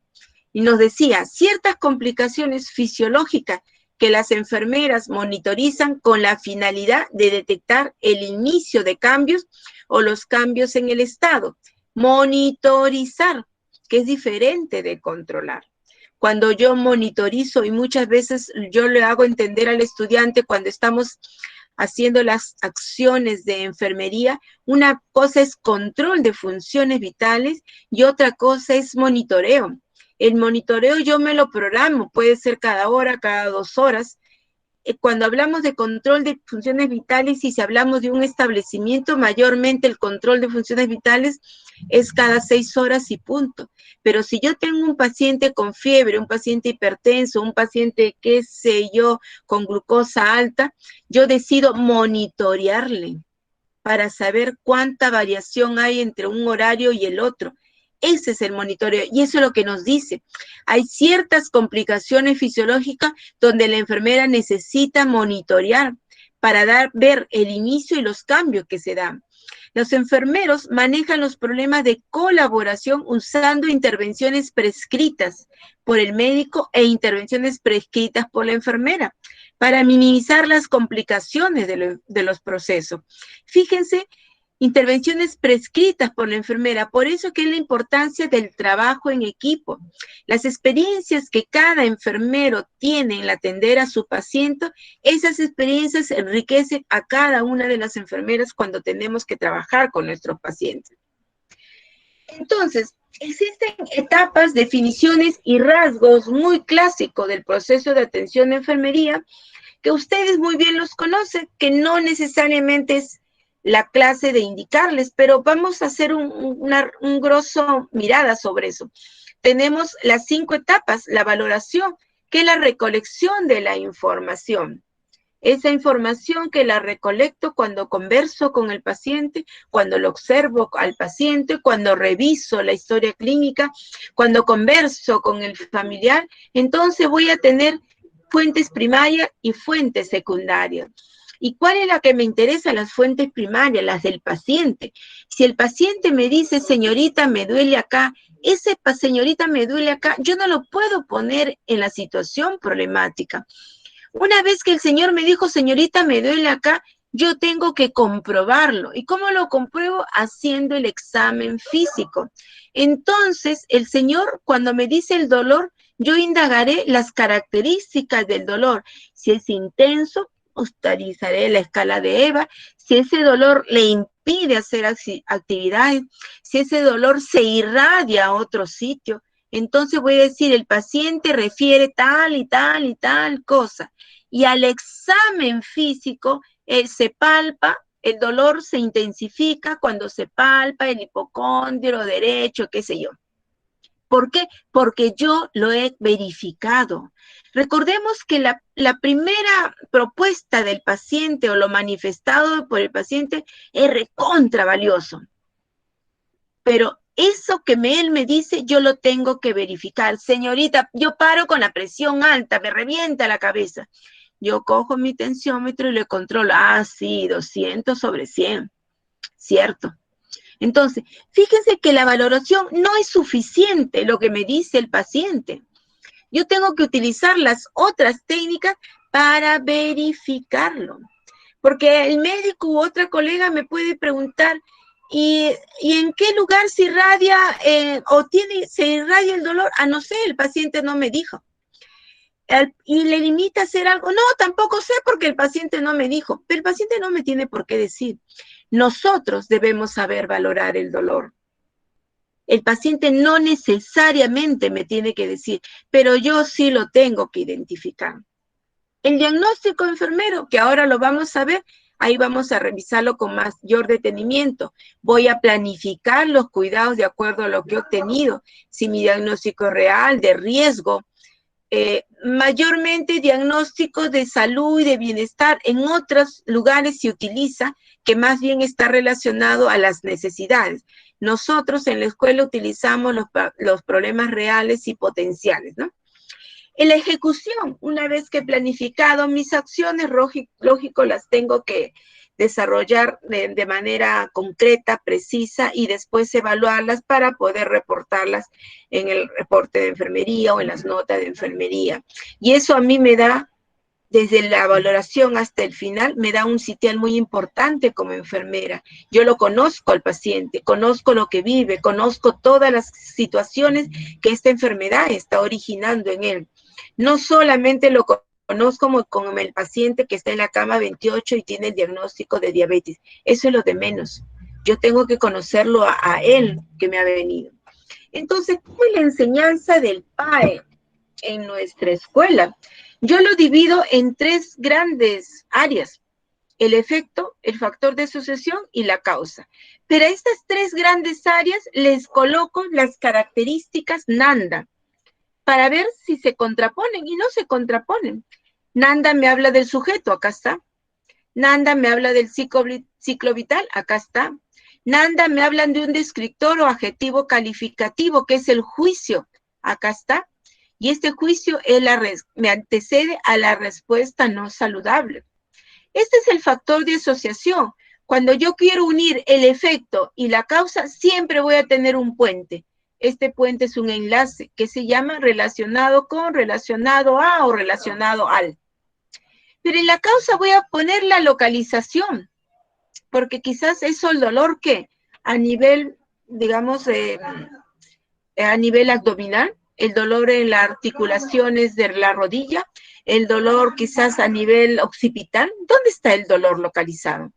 y nos decía ciertas complicaciones fisiológicas que las enfermeras monitorizan con la finalidad de detectar el inicio de cambios o los cambios en el estado. Monitorizar, que es diferente de controlar. Cuando yo monitorizo, y muchas veces yo le hago entender al estudiante cuando estamos haciendo las acciones de enfermería, una cosa es control de funciones vitales y otra cosa es monitoreo. El monitoreo yo me lo programo, puede ser cada hora, cada 2 horas. Cuando hablamos de control de funciones vitales y si hablamos de un establecimiento, mayormente el control de funciones vitales es cada 6 horas y punto. Pero si yo tengo un paciente con fiebre, un paciente hipertenso, un paciente, qué sé yo, con glucosa alta, yo decido monitorearle para saber cuánta variación hay entre un horario y el otro. Ese es el monitoreo y eso es lo que nos dice. Hay ciertas complicaciones fisiológicas donde la enfermera necesita monitorear para ver el inicio y los cambios que se dan. Los enfermeros manejan los problemas de colaboración usando intervenciones prescritas por el médico e intervenciones prescritas por la enfermera para minimizar las complicaciones de los procesos. Fíjense, intervenciones prescritas por la enfermera, por eso que es la importancia del trabajo en equipo. Las experiencias que cada enfermero tiene en atender a su paciente, esas experiencias enriquecen a cada una de las enfermeras cuando tenemos que trabajar con nuestros pacientes. Entonces, existen etapas, definiciones y rasgos muy clásicos del proceso de atención de enfermería que ustedes muy bien los conocen, que no necesariamente es la clase de indicarles, pero vamos a hacer un grosso mirada sobre eso. Tenemos las 5 etapas, la valoración, que es la recolección de la información. Esa información que la recolecto cuando converso con el paciente, cuando lo observo al paciente, cuando reviso la historia clínica, cuando converso con el familiar, entonces voy a tener fuentes primarias y fuentes secundarias. ¿Y cuál es la que me interesa? Las fuentes primarias, las del paciente. Si el paciente me dice, señorita, me duele acá, ese señorita me duele acá, yo no lo puedo poner en la situación problemática. Una vez que el señor me dijo, señorita, me duele acá, yo tengo que comprobarlo. ¿Y cómo lo compruebo? Haciendo el examen físico. Entonces, el señor, cuando me dice el dolor, yo indagaré las características del dolor. Si es intenso, utilizaré la escala de EVA. Si ese dolor le impide hacer actividades, si ese dolor se irradia a otro sitio, entonces voy a decir, el paciente refiere tal y tal y tal cosa. Y al examen físico se palpa, el dolor se intensifica cuando se palpa el hipocóndrio derecho, qué sé yo. ¿Por qué? Porque yo lo he verificado. Recordemos que la primera propuesta del paciente o lo manifestado por el paciente es recontra valioso. Pero eso que él me dice, yo lo tengo que verificar. Señorita, yo paro con la presión alta, me revienta la cabeza. Yo cojo mi tensiómetro y le controlo. Ah, sí, 200/100. Cierto. Entonces, fíjense que la valoración no es suficiente lo que me dice el paciente. Yo tengo que utilizar las otras técnicas para verificarlo. Porque el médico u otra colega me puede preguntar, ¿y en qué lugar se irradia se irradia el dolor? Ah, no sé, el paciente no me dijo. ¿Y le limita a hacer algo? No, tampoco sé porque el paciente no me dijo. Pero el paciente no me tiene por qué decir. Nosotros debemos saber valorar el dolor. El paciente no necesariamente me tiene que decir, pero yo sí lo tengo que identificar. El diagnóstico enfermero, que ahora lo vamos a ver, Ahí vamos a revisarlo con mayor detenimiento. Voy a planificar los cuidados de acuerdo a lo que he obtenido. Si mi diagnóstico es real, de riesgo, mayormente diagnóstico de salud y de bienestar en otros lugares se utiliza, que más bien está relacionado a las necesidades. Nosotros en la escuela utilizamos los problemas reales y potenciales, ¿no? En la ejecución, una vez que he planificado mis acciones, lógico, las tengo que desarrollar de manera concreta, precisa, y después evaluarlas para poder reportarlas en el reporte de enfermería o en las notas de enfermería. Y eso a mí me da, desde la valoración hasta el final, me da un sitial muy importante como enfermera. Yo lo conozco al paciente, conozco lo que vive, conozco todas las situaciones que esta enfermedad está originando en él. No solamente lo conozco como el paciente que está en la cama 28 y tiene el diagnóstico de diabetes. Eso es lo de menos. Yo tengo que conocerlo a él que me ha venido. Entonces, ¿cuál es la enseñanza del PAE en nuestra escuela? Yo lo divido en 3 grandes áreas: el efecto, el factor de sucesión y la causa. Pero a estas 3 grandes áreas les coloco las características NANDA para ver si se contraponen, y no se contraponen. Nanda me habla del sujeto, acá está. Nanda me habla del ciclo vital, acá está. Nanda me hablan de un descriptor o adjetivo calificativo, que es el juicio, acá está. Y este juicio me antecede a la respuesta no saludable. Este es el factor de asociación. Cuando yo quiero unir el efecto y la causa, siempre voy a tener un puente. Este puente es un enlace que se llama relacionado con, relacionado a o relacionado al. Pero en la causa voy a poner la localización, porque quizás eso el dolor que a nivel, digamos, a nivel abdominal, el dolor en las articulaciones de la rodilla, el dolor quizás a nivel occipital. ¿Dónde está el dolor localizado?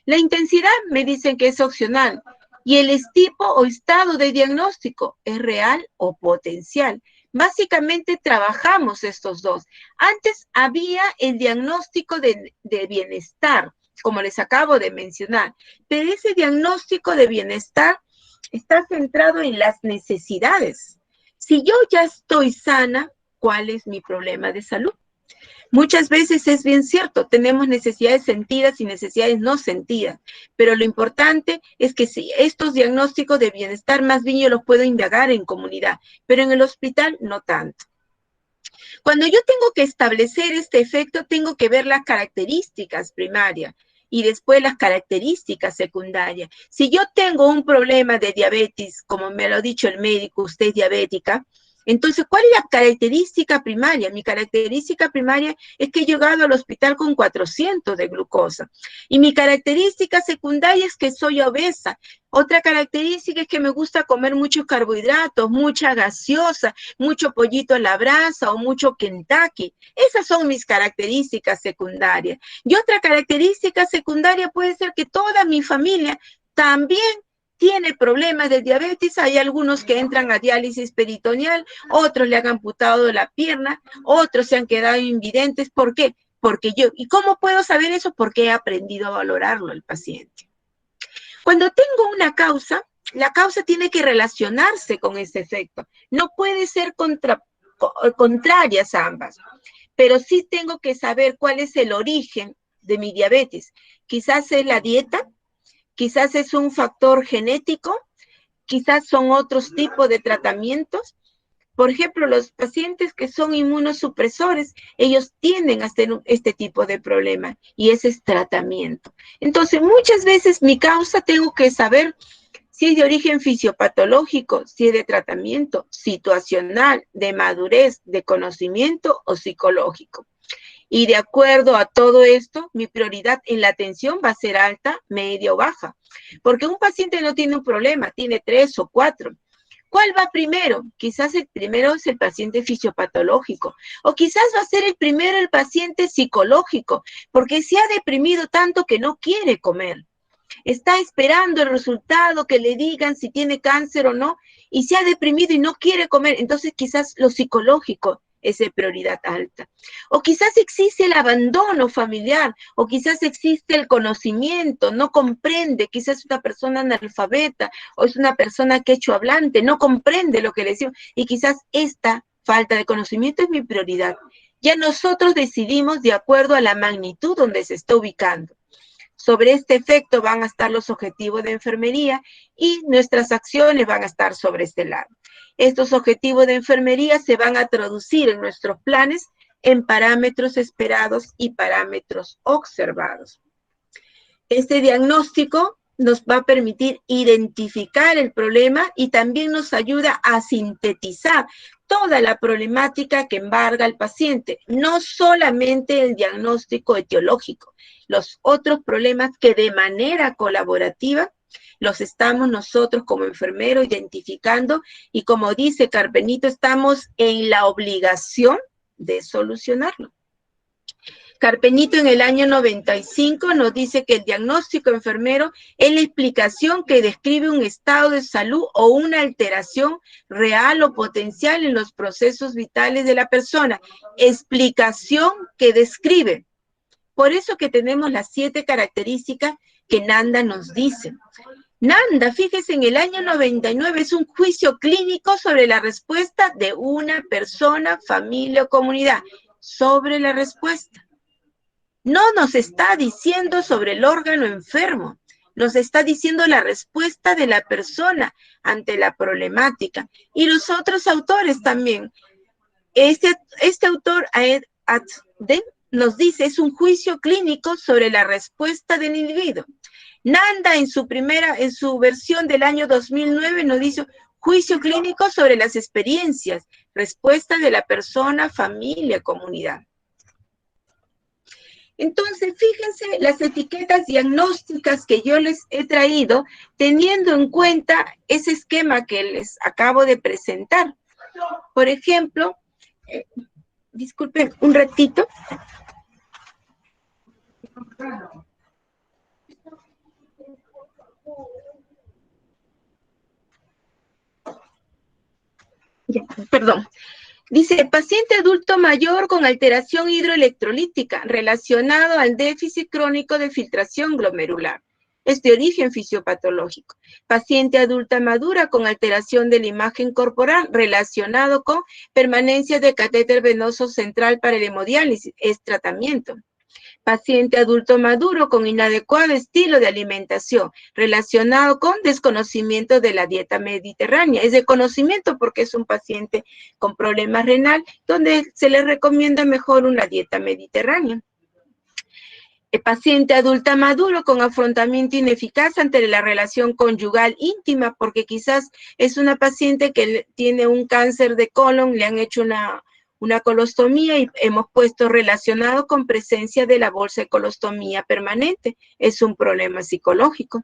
La intensidad me dicen que es opcional. Y el tipo o estado de diagnóstico, ¿es real o potencial? Básicamente trabajamos estos dos. Antes había el diagnóstico de bienestar, como les acabo de mencionar, pero ese diagnóstico de bienestar está centrado en las necesidades. Si yo ya estoy sana, ¿cuál es mi problema de salud? Muchas veces es bien cierto, tenemos necesidades sentidas y necesidades no sentidas, pero lo importante es que si estos diagnósticos de bienestar más bien yo los puedo indagar en comunidad, pero en el hospital no tanto. Cuando yo tengo que establecer este efecto, tengo que ver las características primarias y después las características secundarias. Si yo tengo un problema de diabetes, como me lo ha dicho el médico, usted es diabética, entonces, ¿cuál es la característica primaria? Mi característica primaria es que he llegado al hospital con 400 de glucosa. Y mi característica secundaria es que soy obesa. Otra característica es que me gusta comer muchos carbohidratos, mucha gaseosa, mucho pollito a la brasa o mucho Kentucky. Esas son mis características secundarias. Y otra característica secundaria puede ser que toda mi familia también tiene problemas de diabetes. Hay algunos que entran a diálisis peritoneal, otros le han amputado la pierna, otros se han quedado invidentes. ¿Por qué? Porque yo, ¿y cómo puedo saber eso? Porque he aprendido a valorarlo el paciente. Cuando tengo una causa, la causa tiene que relacionarse con ese efecto. No puede ser contrarias a ambas, pero sí tengo que saber cuál es el origen de mi diabetes. Quizás es la dieta, quizás es un factor genético, quizás son otros tipos de tratamientos. Por ejemplo, los pacientes que son inmunosupresores, ellos tienden a tener este tipo de problema y ese es tratamiento. Entonces, muchas veces mi causa tengo que saber si es de origen fisiopatológico, si es de tratamiento, situacional, de madurez, de conocimiento o psicológico. Y de acuerdo a todo esto, mi prioridad en la atención va a ser alta, media o baja. Porque un paciente no tiene un problema, tiene 3 o 4. ¿Cuál va primero? Quizás el primero es el paciente fisiopatológico, o quizás va a ser el primero el paciente psicológico, porque se ha deprimido tanto que no quiere comer. Está esperando el resultado, que le digan si tiene cáncer o no, y se ha deprimido y no quiere comer. Entonces quizás lo psicológico es de prioridad alta. O quizás existe el abandono familiar, o quizás existe el conocimiento, no comprende, quizás es una persona analfabeta, o es una persona quechua hablante, no comprende lo que le decimos, y quizás esta falta de conocimiento es mi prioridad. Ya nosotros decidimos de acuerdo a la magnitud donde se está ubicando. Sobre este efecto van a estar los objetivos de enfermería y nuestras acciones van a estar sobre este lado. Estos objetivos de enfermería se van a traducir en nuestros planes en parámetros esperados y parámetros observados. Este diagnóstico nos va a permitir identificar el problema y también nos ayuda a sintetizar toda la problemática que embarga al paciente, no solamente el diagnóstico etiológico, los otros problemas que de manera colaborativa los estamos nosotros como enfermeros identificando y como dice Carpenito, estamos en la obligación de solucionarlo. Carpenito en el año 95 nos dice que el diagnóstico enfermero es la explicación que describe un estado de salud o una alteración real o potencial en los procesos vitales de la persona. Explicación que describe. Por eso que tenemos las 7 características que Nanda nos dice. Nanda, fíjese, en el año 99 es un juicio clínico sobre la respuesta de una persona, familia o comunidad. Sobre la respuesta. No nos está diciendo sobre el órgano enfermo, nos está diciendo la respuesta de la persona ante la problemática. Y los otros autores también. Este autor, Aed Adem, nos dice, es un juicio clínico sobre la respuesta del individuo. Nanda, en su versión del año 2009, nos dice, juicio clínico sobre las experiencias, respuesta de la persona, familia, comunidad. Entonces, fíjense las etiquetas diagnósticas que yo les he traído, teniendo en cuenta ese esquema que les acabo de presentar. Por ejemplo, disculpen un ratito. Ya, perdón. Dice, paciente adulto mayor con alteración hidroelectrolítica relacionado al déficit crónico de filtración glomerular. Es de origen fisiopatológico. Paciente adulta madura con alteración de la imagen corporal relacionado con permanencia de catéter venoso central para el hemodiálisis. Es tratamiento. Paciente adulto maduro con inadecuado estilo de alimentación relacionado con desconocimiento de la dieta mediterránea. Es de conocimiento porque es un paciente con problemas renal donde se le recomienda mejor una dieta mediterránea. El paciente adulta maduro con afrontamiento ineficaz ante la relación conyugal íntima porque quizás es una paciente que tiene un cáncer de colon, le han hecho una colostomía y hemos puesto relacionado con presencia de la bolsa de colostomía permanente. Es un problema psicológico.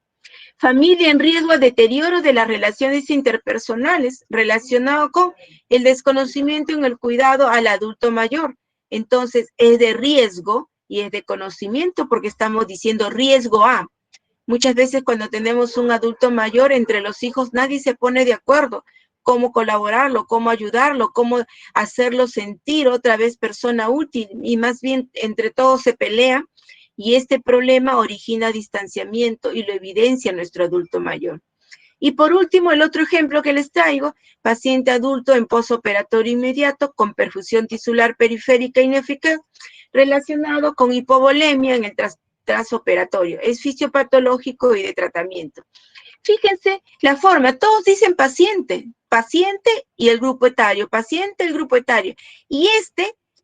Familia en riesgo de deterioro de las relaciones interpersonales relacionado con el desconocimiento en el cuidado al adulto mayor. Entonces, es de riesgo y es de conocimiento porque estamos diciendo riesgo a. Muchas veces cuando tenemos un adulto mayor, entre los hijos nadie se pone de acuerdo cómo colaborarlo, cómo ayudarlo, cómo hacerlo sentir otra vez persona útil y más bien entre todos se pelea y este problema origina distanciamiento y lo evidencia nuestro adulto mayor. Y por último, el otro ejemplo que les traigo, paciente adulto en posoperatorio inmediato con perfusión tisular periférica ineficaz relacionado con hipovolemia en el trasoperatorio. Es fisiopatológico y de tratamiento. Fíjense la forma, todos dicen paciente y el grupo etario, paciente, el grupo etario. Y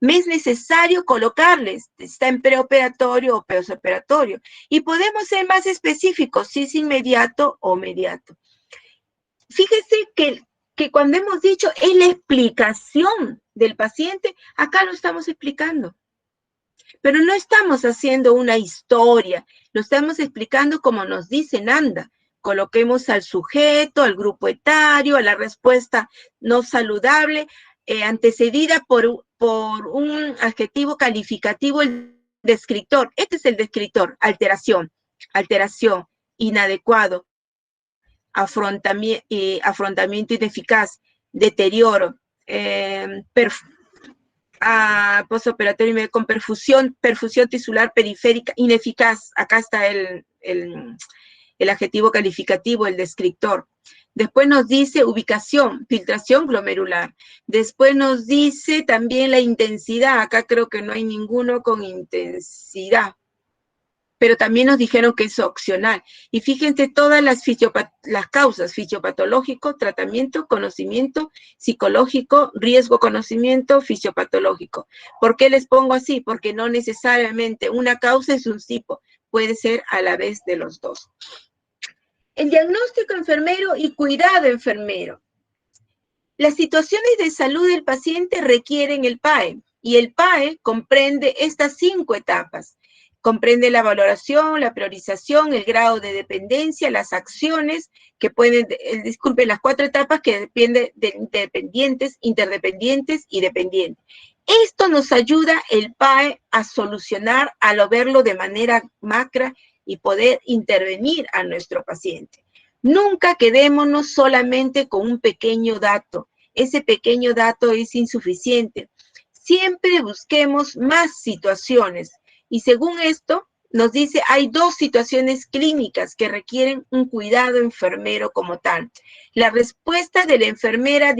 me es necesario colocarles, está en preoperatorio o posoperatorio. Y podemos ser más específicos, si es inmediato o mediato. Fíjense que cuando hemos dicho es la explicación del paciente, acá lo estamos explicando. Pero no estamos haciendo una historia, lo estamos explicando como nos dice Nanda. Coloquemos al sujeto, al grupo etario, a la respuesta no saludable, antecedida por un adjetivo calificativo, el descriptor. Este es el descriptor, alteración, inadecuado, afrontamiento ineficaz, deterioro, postoperatorio con perfusión tisular periférica ineficaz. Acá está el adjetivo calificativo, el descriptor. Después nos dice ubicación, filtración glomerular. Después nos dice también la intensidad. Acá creo que no hay ninguno con intensidad, pero también nos dijeron que es opcional. Y fíjense todas las causas: fisiopatológico, tratamiento, conocimiento, psicológico, riesgo, conocimiento, fisiopatológico. ¿Por qué les pongo así? Porque no necesariamente una causa es un tipo, puede ser a la vez de los dos. El diagnóstico enfermero y cuidado enfermero. Las situaciones de salud del paciente requieren el PAE, y el PAE comprende estas 5 etapas. Comprende la valoración, la priorización, el grado de dependencia, las acciones que pueden, las 4 etapas que dependen de independientes, interdependientes y dependientes. Esto nos ayuda el PAE a solucionar, a verlo de manera macro y poder intervenir a nuestro paciente. Nunca quedémonos solamente con un pequeño dato. Ese pequeño dato es insuficiente. Siempre busquemos más situaciones. Y según esto, nos dice, hay 2 situaciones clínicas que requieren un cuidado enfermero como tal. La respuesta de la enfermera,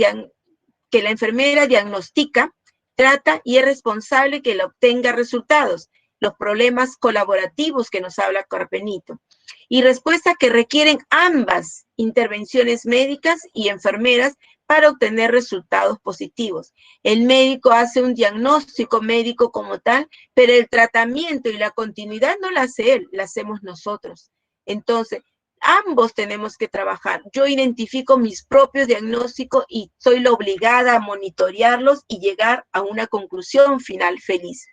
que la enfermera diagnostica, trata y es responsable que la obtenga resultados. Los problemas colaborativos que nos habla Carpenito. Y respuestas que requieren ambas intervenciones médicas y enfermeras para obtener resultados positivos. El médico hace un diagnóstico médico como tal, pero el tratamiento y la continuidad no la hace él, la hacemos nosotros. Entonces, ambos tenemos que trabajar. Yo identifico mis propios diagnósticos y soy la obligada a monitorearlos y llegar a una conclusión final feliz.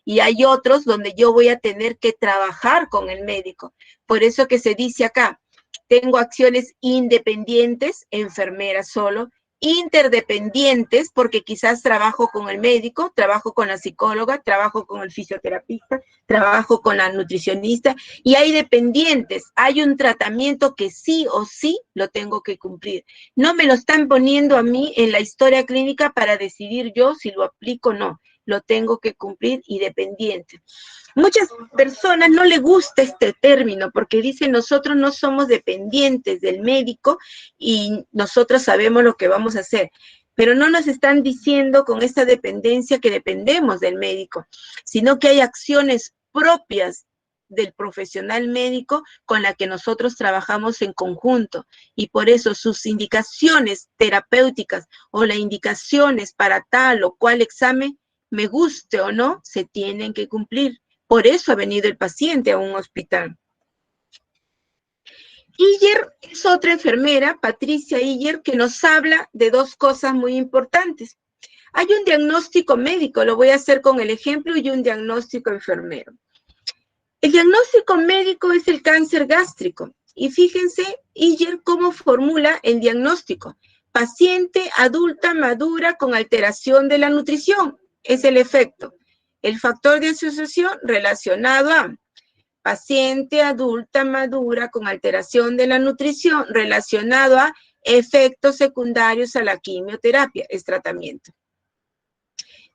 Y hay otros donde yo voy a tener que trabajar con el médico. Por eso que se dice acá, tengo acciones independientes, enfermera solo, interdependientes, porque quizás trabajo con el médico, trabajo con la psicóloga, trabajo con el fisioterapeuta, trabajo con la nutricionista, y hay dependientes, hay un tratamiento que sí o sí lo tengo que cumplir. No me lo están poniendo a mí en la historia clínica para decidir yo si lo aplico o no, lo tengo que cumplir y dependiente. Muchas personas no les gusta este término porque dicen nosotros no somos dependientes del médico y nosotros sabemos lo que vamos a hacer. Pero no nos están diciendo con esta dependencia que dependemos del médico, sino que hay acciones propias del profesional médico con la que nosotros trabajamos en conjunto. Y por eso sus indicaciones terapéuticas o las indicaciones para tal o cual examen, me guste o no, se tienen que cumplir. Por eso ha venido el paciente a un hospital. Iyer es otra enfermera, Patricia Iyer, que nos habla de 2 cosas muy importantes. Hay un diagnóstico médico, lo voy a hacer con el ejemplo, y un diagnóstico enfermero. El diagnóstico médico es el cáncer gástrico. Y fíjense, Iyer, cómo formula el diagnóstico. Paciente adulta madura con alteración de la nutrición. Es el efecto. El factor de asociación relacionado a paciente adulta madura con alteración de la nutrición relacionado a efectos secundarios a la quimioterapia, es tratamiento.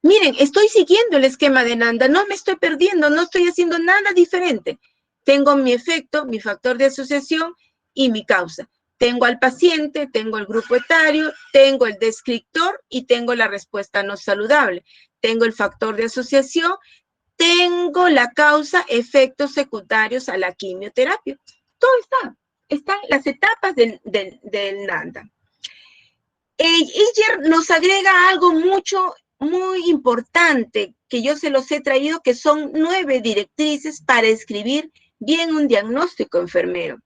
Miren, estoy siguiendo el esquema de Nanda, no me estoy perdiendo, no estoy haciendo nada diferente. Tengo mi efecto, mi factor de asociación y mi causa. Tengo al paciente, tengo el grupo etario, tengo el descriptor y tengo la respuesta no saludable. Tengo el factor de asociación, tengo la causa, efectos secundarios a la quimioterapia. Todo está. Están las etapas del Nanda. Iyer nos agrega algo muy importante que yo se los he traído, que son 9 directrices para escribir bien un diagnóstico enfermero.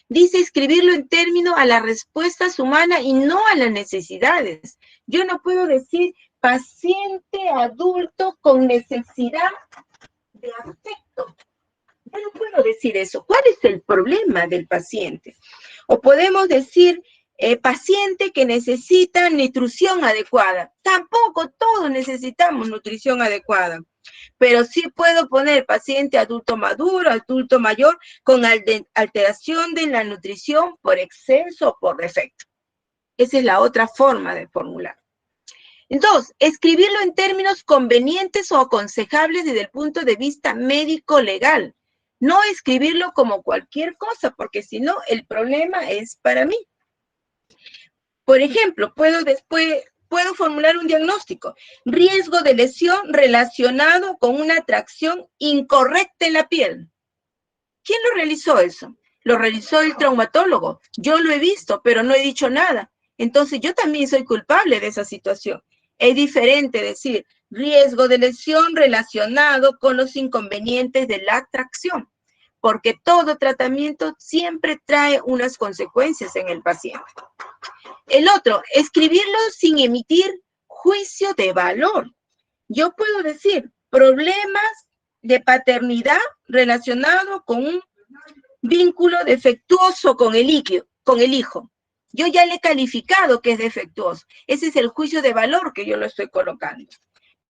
Dice escribirlo en términos a las respuestas humanas y no a las necesidades. Yo no puedo decir paciente adulto con necesidad de afecto. Yo no puedo decir eso. ¿Cuál es el problema del paciente? O podemos decir paciente que necesita nutrición adecuada. Tampoco todos necesitamos nutrición adecuada. Pero sí puedo poner paciente adulto maduro, adulto mayor, con alteración de la nutrición por exceso o por defecto. Esa es la otra forma de formular. Dos, escribirlo en términos convenientes o aconsejables desde el punto de vista médico-legal. No escribirlo como cualquier cosa, porque si no, el problema es para mí. Por ejemplo, puedo formular un diagnóstico. Riesgo de lesión relacionado con una tracción incorrecta en la piel. ¿Quién lo realizó eso? Lo realizó el traumatólogo. Yo lo he visto, pero no he dicho nada. Entonces, yo también soy culpable de esa situación. Es diferente decir riesgo de lesión relacionado con los inconvenientes de la tracción, porque todo tratamiento siempre trae unas consecuencias en el paciente. El otro, escribirlo sin emitir juicio de valor. Yo puedo decir problemas de paternidad relacionado con un vínculo defectuoso con el hijo. Yo ya le he calificado que es defectuoso. Ese es el juicio de valor que yo lo estoy colocando.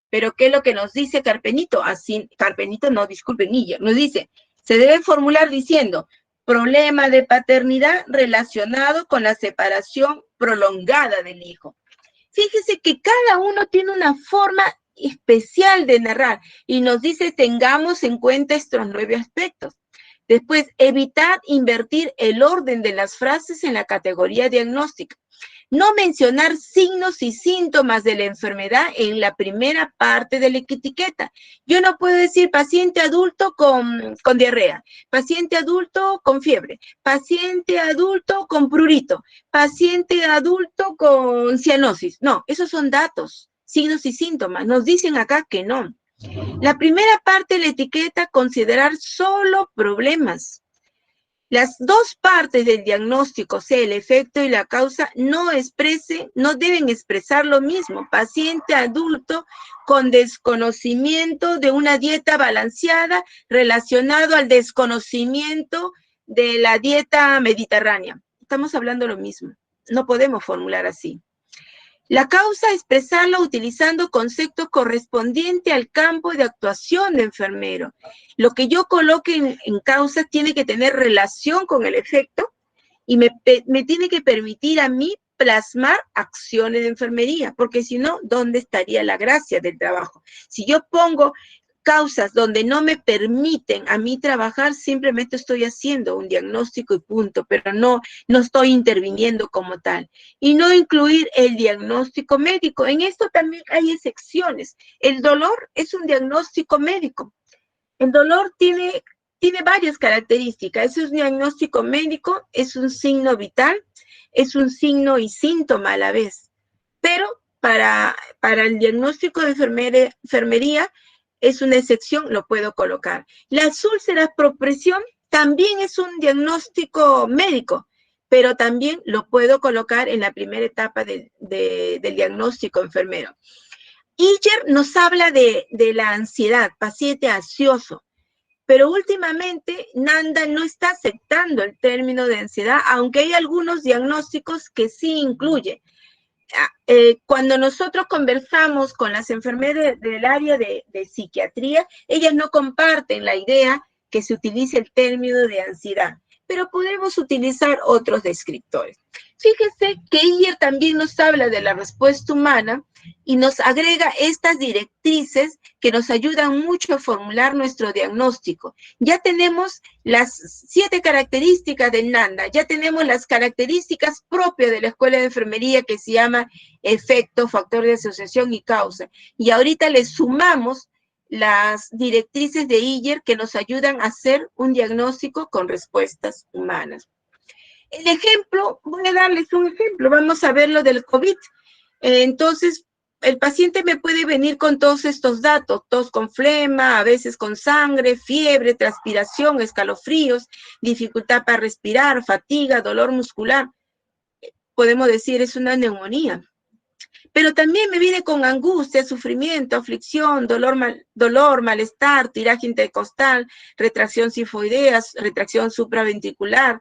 Pero ¿qué es lo que nos dice Carpenito? Así, Carpenito no, disculpen, Illa, nos dice, se debe formular diciendo, problema de paternidad relacionado con la separación prolongada del hijo. Fíjese que cada uno tiene una forma especial de narrar y nos dice, tengamos en cuenta estos 9 aspectos. Después, evitar invertir el orden de las frases en la categoría diagnóstica. No mencionar signos y síntomas de la enfermedad en la primera parte de la etiqueta. Yo no puedo decir paciente adulto con diarrea, paciente adulto con fiebre, paciente adulto con prurito, paciente adulto con cianosis. No, esos son datos, signos y síntomas. Nos dicen acá que no. La primera parte de la etiqueta, considerar solo problemas. Las dos partes del diagnóstico, o sea, el efecto y la causa, no deben expresar lo mismo. Paciente adulto con desconocimiento de una dieta balanceada relacionado al desconocimiento de la dieta mediterránea. Estamos hablando lo mismo. No podemos formular así. La causa, expresarla utilizando conceptos correspondientes al campo de actuación de enfermero. Lo que yo coloque en causa tiene que tener relación con el efecto y me tiene que permitir a mí plasmar acciones de enfermería, porque si no, ¿dónde estaría la gracia del trabajo? Si yo pongo causas donde no me permiten a mí trabajar, simplemente estoy haciendo un diagnóstico y punto, pero no estoy interviniendo como tal. Y no incluir el diagnóstico médico. En esto también hay excepciones. El dolor es un diagnóstico médico. El dolor tiene varias características. Es un diagnóstico médico, es un signo vital, es un signo y síntoma a la vez. Pero para el diagnóstico de enfermería, es una excepción, lo puedo colocar. Las úlceras por presión también es un diagnóstico médico, pero también lo puedo colocar en la primera etapa del diagnóstico enfermero. Iyer nos habla de la ansiedad, paciente ansioso, pero últimamente Nanda no está aceptando el término de ansiedad, aunque hay algunos diagnósticos que sí incluye. Cuando nosotros conversamos con las enfermeras del área de psiquiatría, ellas no comparten la idea que se utilice el término de ansiedad, pero podemos utilizar otros descriptores. Fíjese que Iyer también nos habla de la respuesta humana y nos agrega estas directrices que nos ayudan mucho a formular nuestro diagnóstico. Ya tenemos las 7 características de Nanda, ya tenemos las características propias de la escuela de enfermería que se llama efecto, factor de asociación y causa. Y ahorita le sumamos las directrices de Iyer que nos ayudan a hacer un diagnóstico con respuestas humanas. El ejemplo, voy a darles un ejemplo, vamos a ver lo del COVID. Entonces, el paciente me puede venir con todos estos datos, tos con flema, a veces con sangre, fiebre, transpiración, escalofríos, dificultad para respirar, fatiga, dolor muscular. Podemos decir, es una neumonía. Pero también me viene con angustia, sufrimiento, aflicción, dolor, malestar, tiraje intercostal, retracción sifoidea, retracción supraclavicular,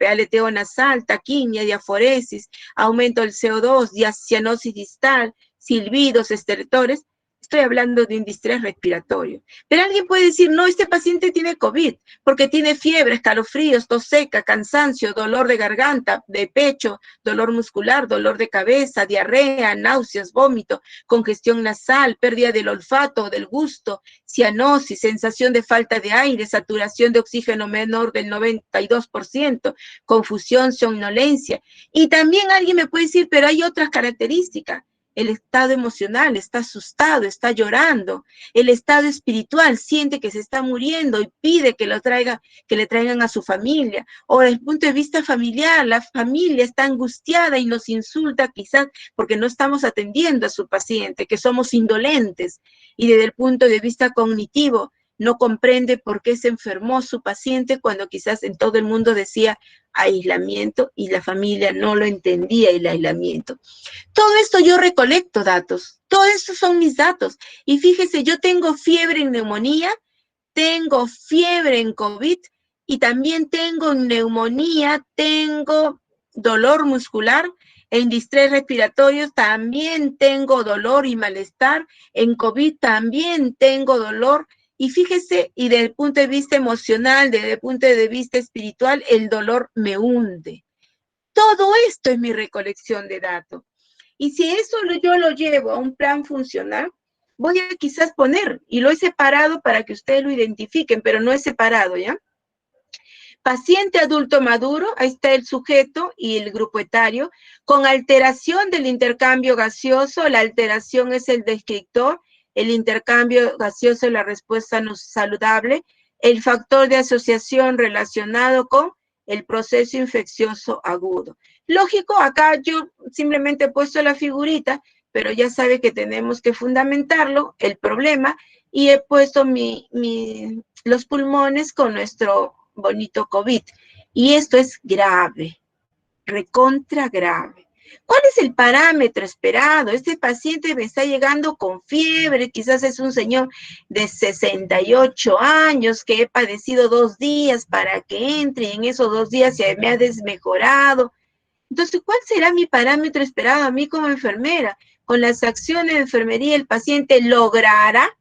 aleteo nasal, taquimia, diaforesis, aumento del CO2, cianosis distal, silbidos, estertores. Estoy hablando de un distrés respiratorio. Pero alguien puede decir, no, este paciente tiene COVID, porque tiene fiebre, escalofríos, tos seca, cansancio, dolor de garganta, de pecho, dolor muscular, dolor de cabeza, diarrea, náuseas, vómito, congestión nasal, pérdida del olfato, del gusto, cianosis, sensación de falta de aire, saturación de oxígeno menor del 92%, confusión, somnolencia. Y también alguien me puede decir, pero hay otras características. El estado emocional, está asustado, está llorando. El estado espiritual, siente que se está muriendo y pide que le traigan a su familia. O desde el punto de vista familiar, la familia está angustiada y nos insulta quizás porque no estamos atendiendo a su paciente, que somos indolentes. Y desde el punto de vista cognitivo, no comprende por qué se enfermó su paciente cuando quizás en todo el mundo decía aislamiento y la familia no lo entendía el aislamiento. Todo esto yo recolecto datos, todos estos son mis datos. Y fíjese, yo tengo fiebre en neumonía, tengo fiebre en COVID y también tengo neumonía, tengo dolor muscular, en distrés respiratorio también tengo dolor y malestar, en COVID también tengo dolor. Y fíjese, y desde el punto de vista emocional, desde el punto de vista espiritual, el dolor me hunde. Todo esto es mi recolección de datos. Y si eso yo lo llevo a un plan funcional, voy a quizás poner, y lo he separado para que ustedes lo identifiquen, pero no es separado, ¿ya? Paciente adulto maduro, ahí está el sujeto y el grupo etario, con alteración del intercambio gaseoso, la alteración es el descriptor, el intercambio gaseoso es la respuesta no saludable, el factor de asociación relacionado con el proceso infeccioso agudo. Lógico, acá yo simplemente he puesto la figurita, pero ya sabe que tenemos que fundamentarlo, el problema, y he puesto los pulmones con nuestro bonito COVID. Y esto es grave, recontra grave. ¿Cuál es el parámetro esperado? Este paciente me está llegando con fiebre, quizás es un señor de 68 años que he padecido 2 días para que entre y en esos 2 días se me ha desmejorado. Entonces, ¿cuál será mi parámetro esperado a mí como enfermera? Con las acciones de enfermería, el paciente logrará,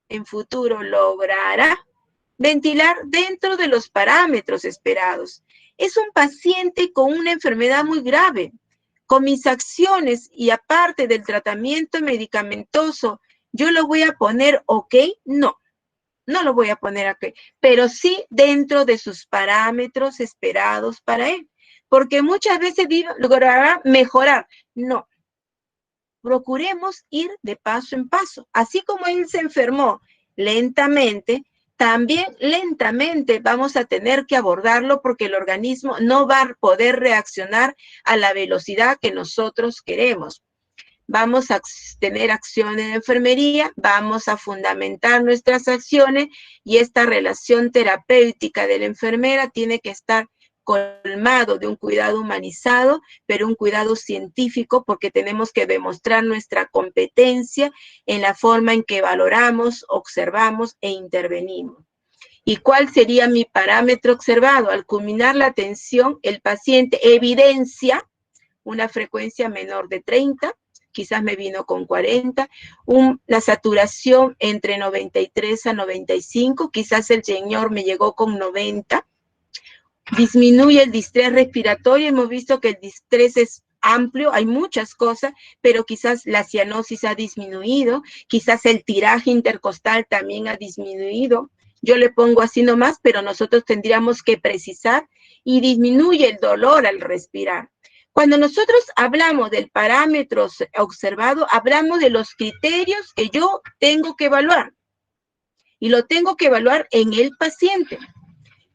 en futuro logrará, ventilar dentro de los parámetros esperados. Es un paciente con una enfermedad muy grave. Con mis acciones y aparte del tratamiento medicamentoso, ¿yo lo voy a poner ok? No, no lo voy a poner ok, pero sí dentro de sus parámetros esperados para él. Porque muchas veces logrará mejorar. No, procuremos ir de paso en paso. Así como él se enfermó lentamente, también lentamente vamos a tener que abordarlo porque el organismo no va a poder reaccionar a la velocidad que nosotros queremos. Vamos a tener acciones de enfermería, vamos a fundamentar nuestras acciones y esta relación terapéutica de la enfermera tiene que estar colmado de un cuidado humanizado, pero un cuidado científico, porque tenemos que demostrar nuestra competencia en la forma en que valoramos, observamos e intervenimos. ¿Y cuál sería mi parámetro observado? Al culminar la atención, el paciente evidencia una frecuencia menor de 30, quizás me vino con 40, la saturación entre 93 a 95, quizás el señor me llegó con 90, disminuye el distrés respiratorio, hemos visto que el distrés es amplio, hay muchas cosas, pero quizás la cianosis ha disminuido, quizás el tiraje intercostal también ha disminuido, yo le pongo así nomás, pero nosotros tendríamos que precisar, y disminuye el dolor al respirar. Cuando nosotros hablamos del parámetro observado, hablamos de los criterios que yo tengo que evaluar, y lo tengo que evaluar en el paciente.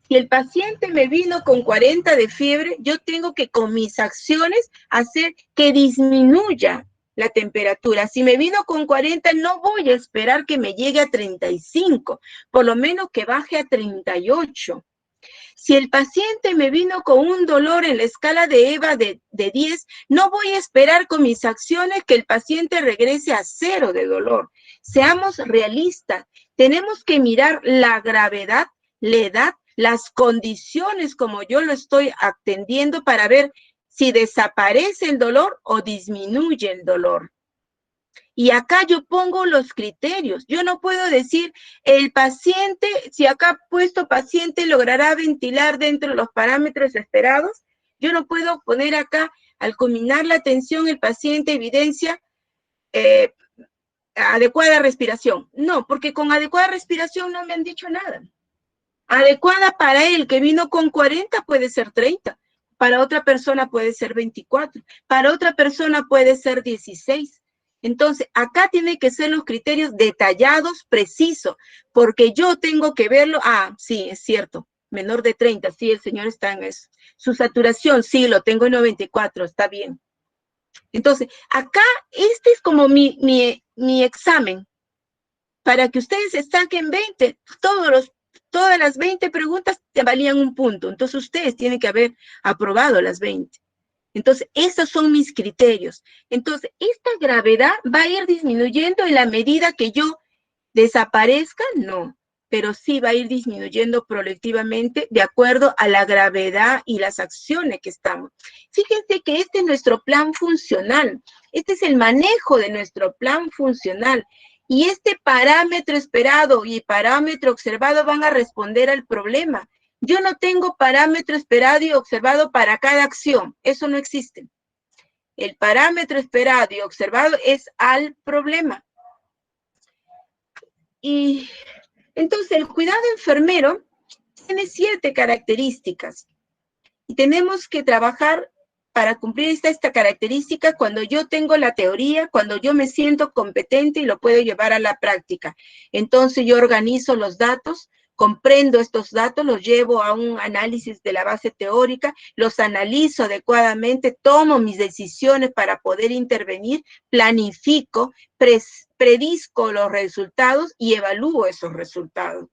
Si el paciente me vino con 40 de fiebre, yo tengo que con mis acciones hacer que disminuya la temperatura. Si me vino con 40, no voy a esperar que me llegue a 35, por lo menos que baje a 38. Si el paciente me vino con un dolor en la escala de EVA de 10, no voy a esperar con mis acciones que el paciente regrese a 0 de dolor. Seamos realistas. Tenemos que mirar la gravedad, la edad, las condiciones como yo lo estoy atendiendo para ver si desaparece el dolor o disminuye el dolor. Y acá yo pongo los criterios. Yo no puedo decir, el paciente, si acá puesto paciente logrará ventilar dentro de los parámetros esperados, yo no puedo poner acá, al culminar la atención, el paciente evidencia adecuada respiración. No, porque con adecuada respiración no me han dicho nada. Adecuada para él, que vino con 40, puede ser 30. Para otra persona puede ser 24. Para otra persona puede ser 16. Entonces, acá tienen que ser los criterios detallados, precisos, porque yo tengo que verlo. Ah, sí, es cierto, menor de 30, sí, el señor está en eso. Su saturación, sí, lo tengo en 94, está bien. Entonces, acá, este es como mi examen, para que ustedes se saquen 20, todas las 20 preguntas te valían un punto, entonces ustedes tienen que haber aprobado las 20. Entonces, esos son mis criterios. Entonces, esta gravedad va a ir disminuyendo en la medida que yo desaparezca, no, pero sí va a ir disminuyendo progresivamente de acuerdo a la gravedad y las acciones que estamos. Fíjense que este es nuestro plan funcional, este es el manejo de nuestro plan funcional. Y este parámetro esperado y parámetro observado van a responder al problema. Yo no tengo parámetro esperado y observado para cada acción, eso no existe. El parámetro esperado y observado es al problema. Y entonces el cuidado enfermero tiene 7 características y tenemos que trabajar para cumplir esta característica cuando yo tengo la teoría, cuando yo me siento competente y lo puedo llevar a la práctica. Entonces yo organizo los datos, comprendo estos datos, los llevo a un análisis de la base teórica, los analizo adecuadamente, tomo mis decisiones para poder intervenir, planifico, predisco los resultados y evalúo esos resultados.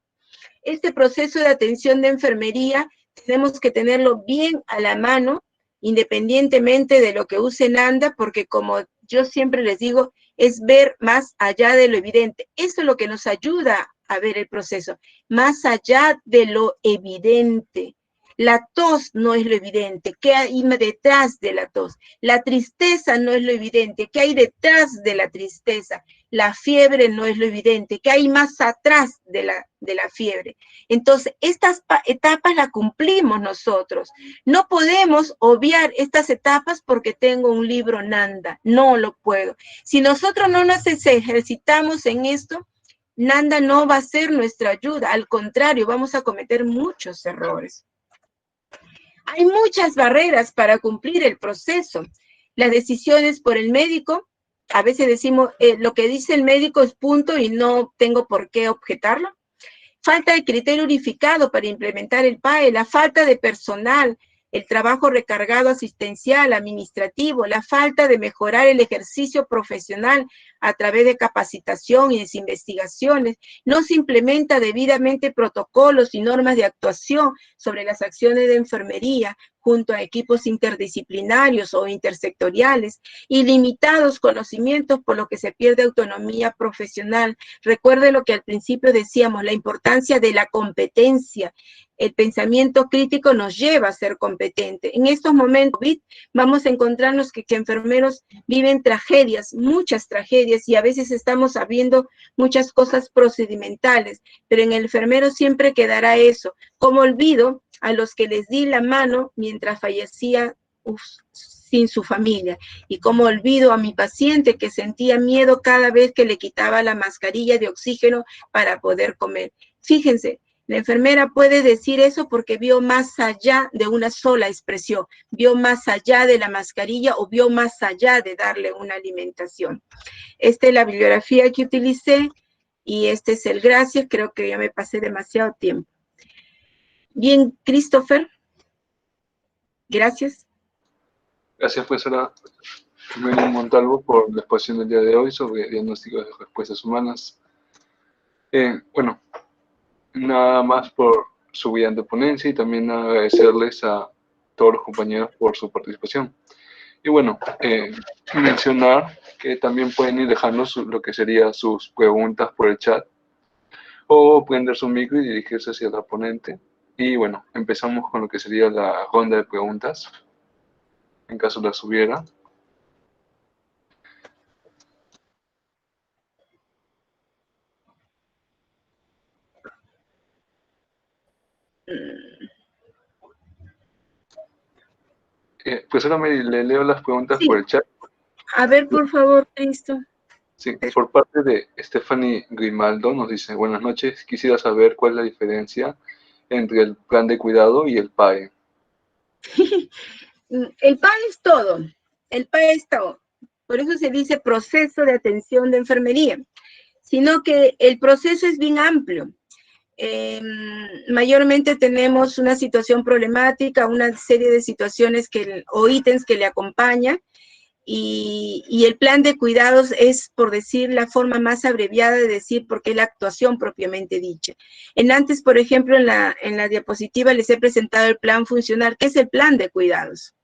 Este proceso de atención de enfermería tenemos que tenerlo bien a la mano, independientemente de lo que use Nanda, porque como yo siempre les digo, es ver más allá de lo evidente. Eso es lo que nos ayuda a ver el proceso, más allá de lo evidente. La tos no es lo evidente, ¿qué hay detrás de la tos? La tristeza no es lo evidente, ¿qué hay detrás de la tristeza? La fiebre no es lo evidente, ¿qué hay más atrás de la fiebre? Entonces, estas etapas las cumplimos nosotros. No podemos obviar estas etapas porque tengo un libro Nanda, no lo puedo. Si nosotros no nos ejercitamos en esto, Nanda no va a ser nuestra ayuda, al contrario, vamos a cometer muchos errores. Hay muchas barreras para cumplir el proceso. Las decisiones por el médico, a veces decimos, lo que dice el médico es punto y no tengo por qué objetarlo. Falta de criterio unificado para implementar el PAE, la falta de personal, el trabajo recargado asistencial, administrativo, la falta de mejorar el ejercicio profesional a través de capacitación y de investigaciones, no se implementa debidamente protocolos y normas de actuación sobre las acciones de enfermería junto a equipos interdisciplinarios o intersectoriales, y limitados conocimientos por lo que se pierde autonomía profesional. Recuerde lo que al principio decíamos, la importancia de la competencia. El pensamiento crítico nos lleva a ser competente. En estos momentos vamos a encontrarnos que enfermeros viven tragedias, muchas tragedias, y a veces estamos sabiendo muchas cosas procedimentales, pero en el enfermero siempre quedará eso, como olvido a los que les di la mano mientras fallecía sin su familia, y como olvido a mi paciente que sentía miedo cada vez que le quitaba la mascarilla de oxígeno para poder comer. Fíjense, la enfermera puede decir eso porque vio más allá de una sola expresión, vio más allá de la mascarilla o vio más allá de darle una alimentación. Esta es la bibliografía que utilicé y este es el gracias, creo que ya me pasé demasiado tiempo. Bien, Christopher, gracias.
Gracias, profesora Jimena Montalvo, por la exposición del día de hoy sobre diagnósticos de respuestas humanas. Bueno, nada más por su brillante ponencia y también agradecerles a todos los compañeros por su participación. Y bueno, mencionar que también pueden ir dejando lo que serían sus preguntas por el chat o prender su micro y dirigirse hacia la ponente. Y bueno, empezamos con lo que sería la ronda de preguntas, en caso las hubiera. Profesora Mary, le leo las preguntas
Sí,
por el chat.
a ver, por favor, Cristo.
Sí, por parte de Stephanie Grimaldo nos dice, buenas noches, quisiera saber cuál es la diferencia entre el plan de cuidado y el PAE.
El PAE es todo. El PAE es todo. Por eso se dice proceso de atención de enfermería, sino que el proceso es bien amplio. Mayormente tenemos una situación problemática, una serie de situaciones o ítems que le acompañan, y el plan de cuidados es, por decir, la forma más abreviada de decir porque es la actuación propiamente dicha. Antes, por ejemplo, en la diapositiva les he presentado el plan funcional. ¿Qué es el plan de cuidados?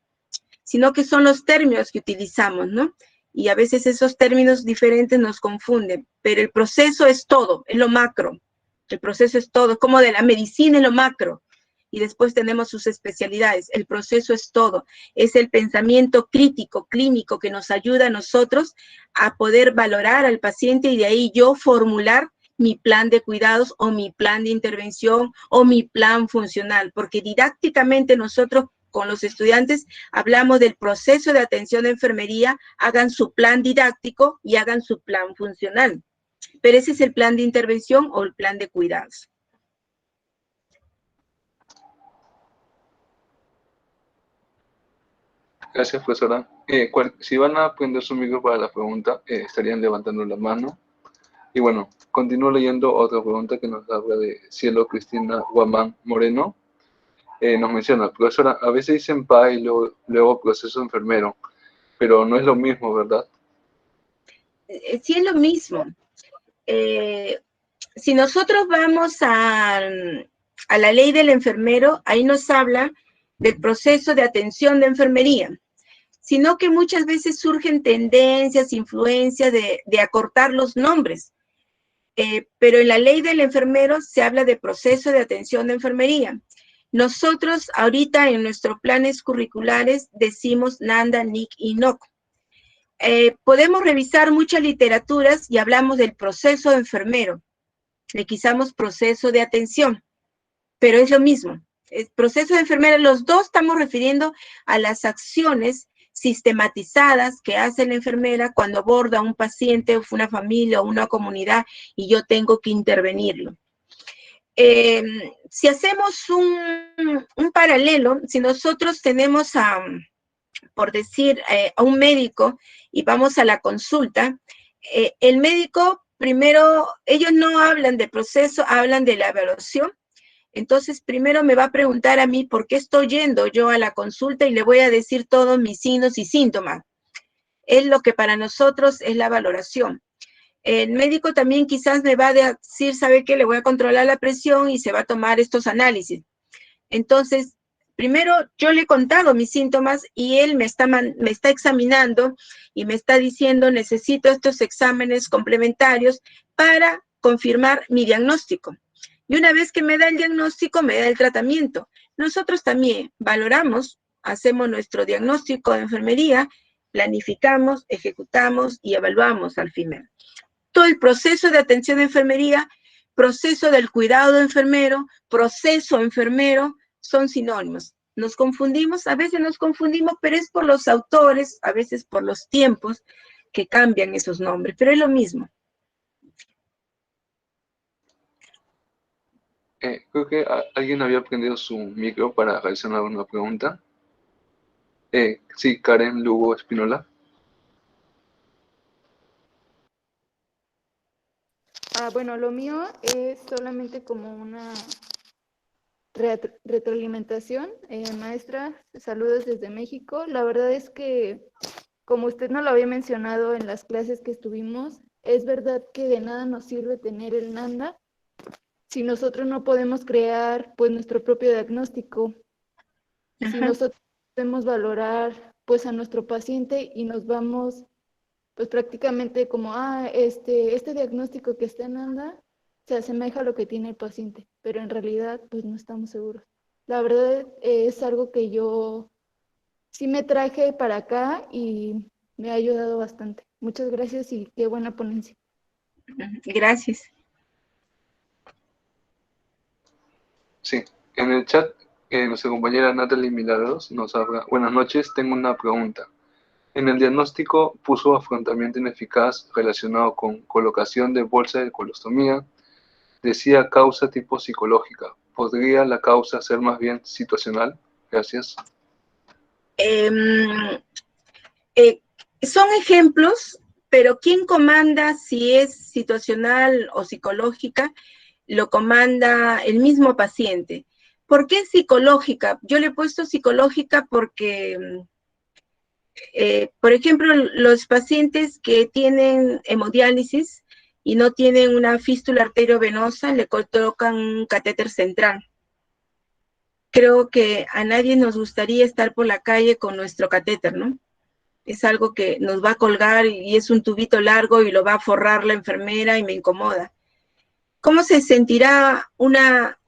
Sino que son los términos que utilizamos, ¿no? Y a veces esos términos diferentes nos confunden, pero el proceso es todo, es lo macro. El proceso es todo, como de la medicina es lo macro. Y después tenemos sus especialidades. El proceso es todo. Es el pensamiento crítico, clínico, que nos ayuda a nosotros a poder valorar al paciente y de ahí yo formular mi plan de cuidados o mi plan de intervención o mi plan funcional, porque didácticamente nosotros con los estudiantes hablamos del proceso de atención de enfermería, hagan su plan didáctico y hagan su plan funcional. Pero ese es el plan de intervención o el plan de cuidados.
Gracias, profesora. Si van a prender su micro para la pregunta, estarían levantando la mano. Y bueno, continúo leyendo otra pregunta que nos habla de Cielo Cristina Guamán Moreno. Nos menciona, profesora, a veces dicen PAE y luego proceso enfermero, pero no es lo mismo, ¿verdad?
Sí es lo mismo. Si nosotros vamos a la ley del enfermero, ahí nos habla del proceso de atención de enfermería, sino que muchas veces surgen tendencias, influencias de acortar los nombres. Pero en la ley del enfermero se habla de proceso de atención de enfermería. Nosotros ahorita en nuestros planes curriculares decimos NANDA, NIC y NOC. Podemos revisar muchas literaturas y hablamos del proceso de enfermero. Le quitamos proceso de atención, pero es lo mismo. El proceso de enfermera, los dos estamos refiriendo a las acciones sistematizadas que hace la enfermera cuando aborda a un paciente, una familia o una comunidad y yo tengo que intervenirlo. Si hacemos un paralelo, si nosotros tenemos por decir, a un médico y vamos a la consulta, el médico primero, ellos no hablan de proceso, hablan de la evaluación. Entonces, primero me va a preguntar a mí por qué estoy yendo yo a la consulta y le voy a decir todos mis signos y síntomas. Es lo que para nosotros es la valoración. El médico también quizás me va a decir, ¿sabe qué? Le voy a controlar la presión y se va a tomar estos análisis. Entonces, primero yo le he contado mis síntomas y él me está examinando y me está diciendo, necesito estos exámenes complementarios para confirmar mi diagnóstico. Y una vez que me da el diagnóstico, me da el tratamiento. Nosotros también valoramos, hacemos nuestro diagnóstico de enfermería, planificamos, ejecutamos y evaluamos al final. Todo el proceso de atención de enfermería, proceso del cuidado de enfermero, proceso enfermero, son sinónimos. Nos confundimos, a veces nos confundimos, pero es por los autores, a veces por los tiempos que cambian esos nombres, pero es lo mismo.
Creo que alguien había prendido su micro para realizar alguna pregunta. Sí, Karen Lugo Espinola.
Bueno, lo mío es solamente como una retroalimentación. Maestra, saludos desde México. La verdad es que, como usted no lo había mencionado en las clases que estuvimos, es verdad que de nada nos sirve tener el NANDA si nosotros no podemos crear pues nuestro propio diagnóstico. Si nosotros podemos valorar pues a nuestro paciente y nos vamos pues prácticamente como, este diagnóstico que está en ANDA se asemeja a lo que tiene el paciente, pero en realidad pues no estamos seguros. La verdad es algo que yo sí me traje para acá y me ha ayudado bastante. Muchas gracias y qué buena ponencia.
Gracias.
Sí, en el chat nuestra compañera Natalie Milagros nos habla. Buenas noches, tengo una pregunta. En el diagnóstico puso afrontamiento ineficaz relacionado con colocación de bolsa de colostomía. Decía causa tipo psicológica. ¿Podría la causa ser más bien situacional? Gracias.
Em, Son ejemplos, pero ¿quién comanda si es situacional o psicológica? Lo comanda el mismo paciente. ¿Por qué psicológica? Yo le he puesto psicológica porque, por ejemplo, los pacientes que tienen hemodiálisis y no tienen una fístula arteriovenosa, le colocan un catéter central. Creo que a nadie nos gustaría estar por la calle con nuestro catéter, ¿no? Es algo que nos va a colgar y es un tubito largo y lo va a forrar la enfermera y me incomoda. ¿Cómo se sentirá una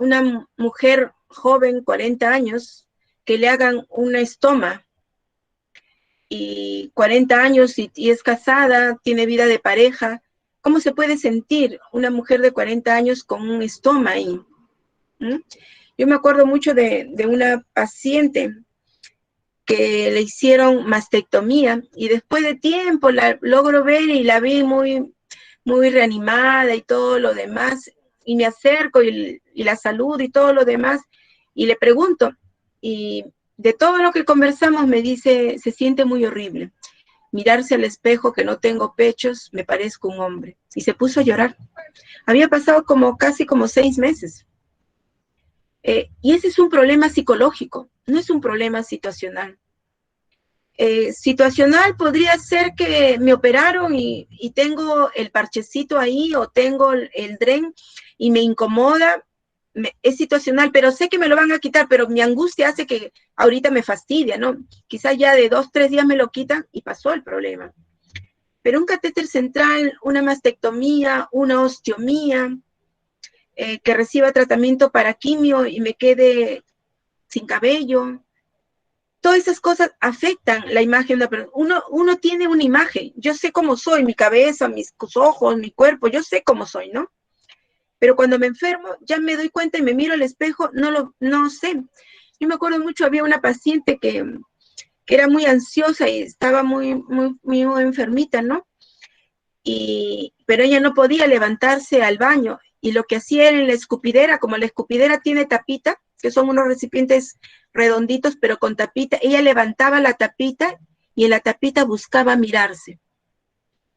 mujer joven, 40 años, que le hagan una estoma? Y 40 años y es casada, tiene vida de pareja. ¿Cómo se puede sentir una mujer de 40 años con un estoma ahí? ¿Mm? Yo me acuerdo mucho de una paciente que le hicieron mastectomía y después de tiempo la logro ver y la vi muy, muy reanimada y todo lo demás, y me acerco y la saludo y todo lo demás, y le pregunto, y de todo lo que conversamos me dice, se siente muy horrible. Mirarse al espejo que no tengo pechos, me parezco un hombre. Y se puso a llorar. Había pasado casi como 6 meses. Y ese es un problema psicológico, no es un problema situacional. Situacional podría ser que me operaron y tengo el parchecito ahí o tengo el dren y me incomoda, es situacional, pero sé que me lo van a quitar, pero mi angustia hace que ahorita me fastidia, ¿no? Quizás ya de 2, 3 días me lo quitan y pasó el problema. Pero un catéter central, una mastectomía, una osteomía, que reciba tratamiento para quimio y me quede sin cabello, todas esas cosas afectan la imagen de la persona. Uno tiene una imagen, yo sé cómo soy, mi cabeza, mis ojos, mi cuerpo, yo sé cómo soy, ¿no? Pero cuando me enfermo, ya me doy cuenta y me miro al espejo, no sé. Yo me acuerdo mucho, había una paciente que era muy ansiosa y estaba muy enfermita, ¿no? Pero ella no podía levantarse al baño y lo que hacía era en la escupidera, como la escupidera tiene tapita, que son unos recipientes redonditos pero con tapita, ella levantaba la tapita y en la tapita buscaba mirarse.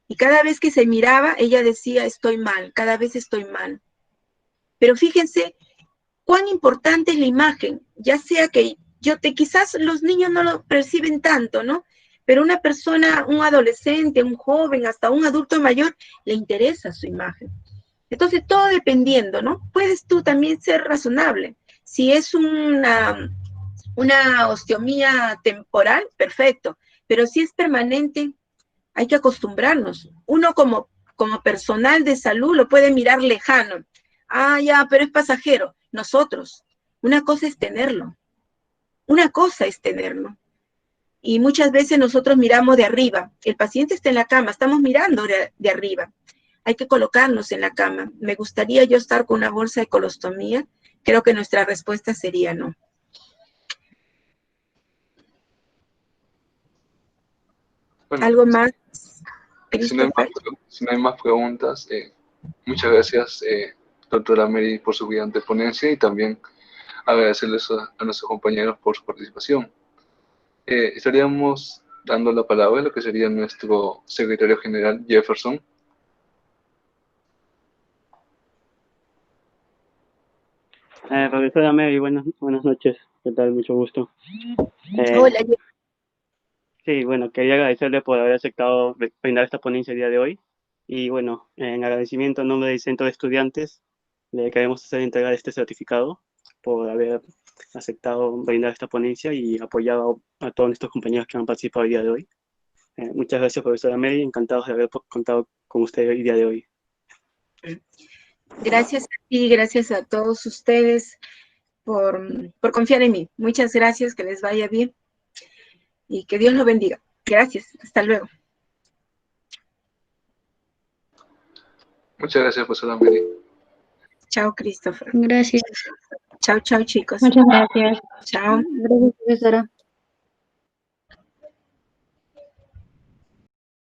Y cada vez que se miraba, ella decía, estoy mal, cada vez estoy mal. Pero fíjense cuán importante es la imagen, ya sea que quizás los niños no lo perciben tanto, ¿no? Pero una persona, un adolescente, un joven, hasta un adulto mayor, le interesa su imagen. Entonces, todo dependiendo, ¿no? Puedes tú también ser razonable. Si es una osteomía temporal, perfecto. Pero si es permanente, hay que acostumbrarnos. Uno como personal de salud lo puede mirar lejano. Ah, ya, pero es pasajero. Nosotros, una cosa es tenerlo. Una cosa es tenerlo. Y muchas veces nosotros miramos de arriba. El paciente está en la cama, estamos mirando de arriba. Hay que colocarnos en la cama. ¿Me gustaría yo estar con una bolsa de colostomía? Creo que nuestra respuesta sería no.
Bueno,
¿Algo más,
si no hay
Christopher?
si no hay más preguntas, muchas gracias, doctora Mary, por su brillante ponencia y también agradecerles a nuestros compañeros por su participación. Estaríamos dando la palabra a lo que sería nuestro secretario general, Jefferson.
Profesora Mary, buenas noches. ¿Qué tal? Mucho gusto.
Hola.
Sí, bueno, quería agradecerle por haber aceptado brindar esta ponencia el día de hoy. Y bueno, en agradecimiento en nombre del Centro de Estudiantes, le queremos hacer entregar este certificado por haber aceptado brindar esta ponencia y apoyado a todos nuestros compañeros que han participado el día de hoy. Muchas gracias, profesora Mary. Encantados de haber contado con usted el día de hoy.
Gracias a ti, gracias a todos ustedes por confiar en mí. Muchas gracias, que les vaya bien y que Dios los bendiga. Gracias, hasta luego.
Muchas gracias, profesora Mary.
Chao, Christopher.
Gracias.
Chao, chao, chicos.
Muchas gracias.
Chao.
Gracias, profesora.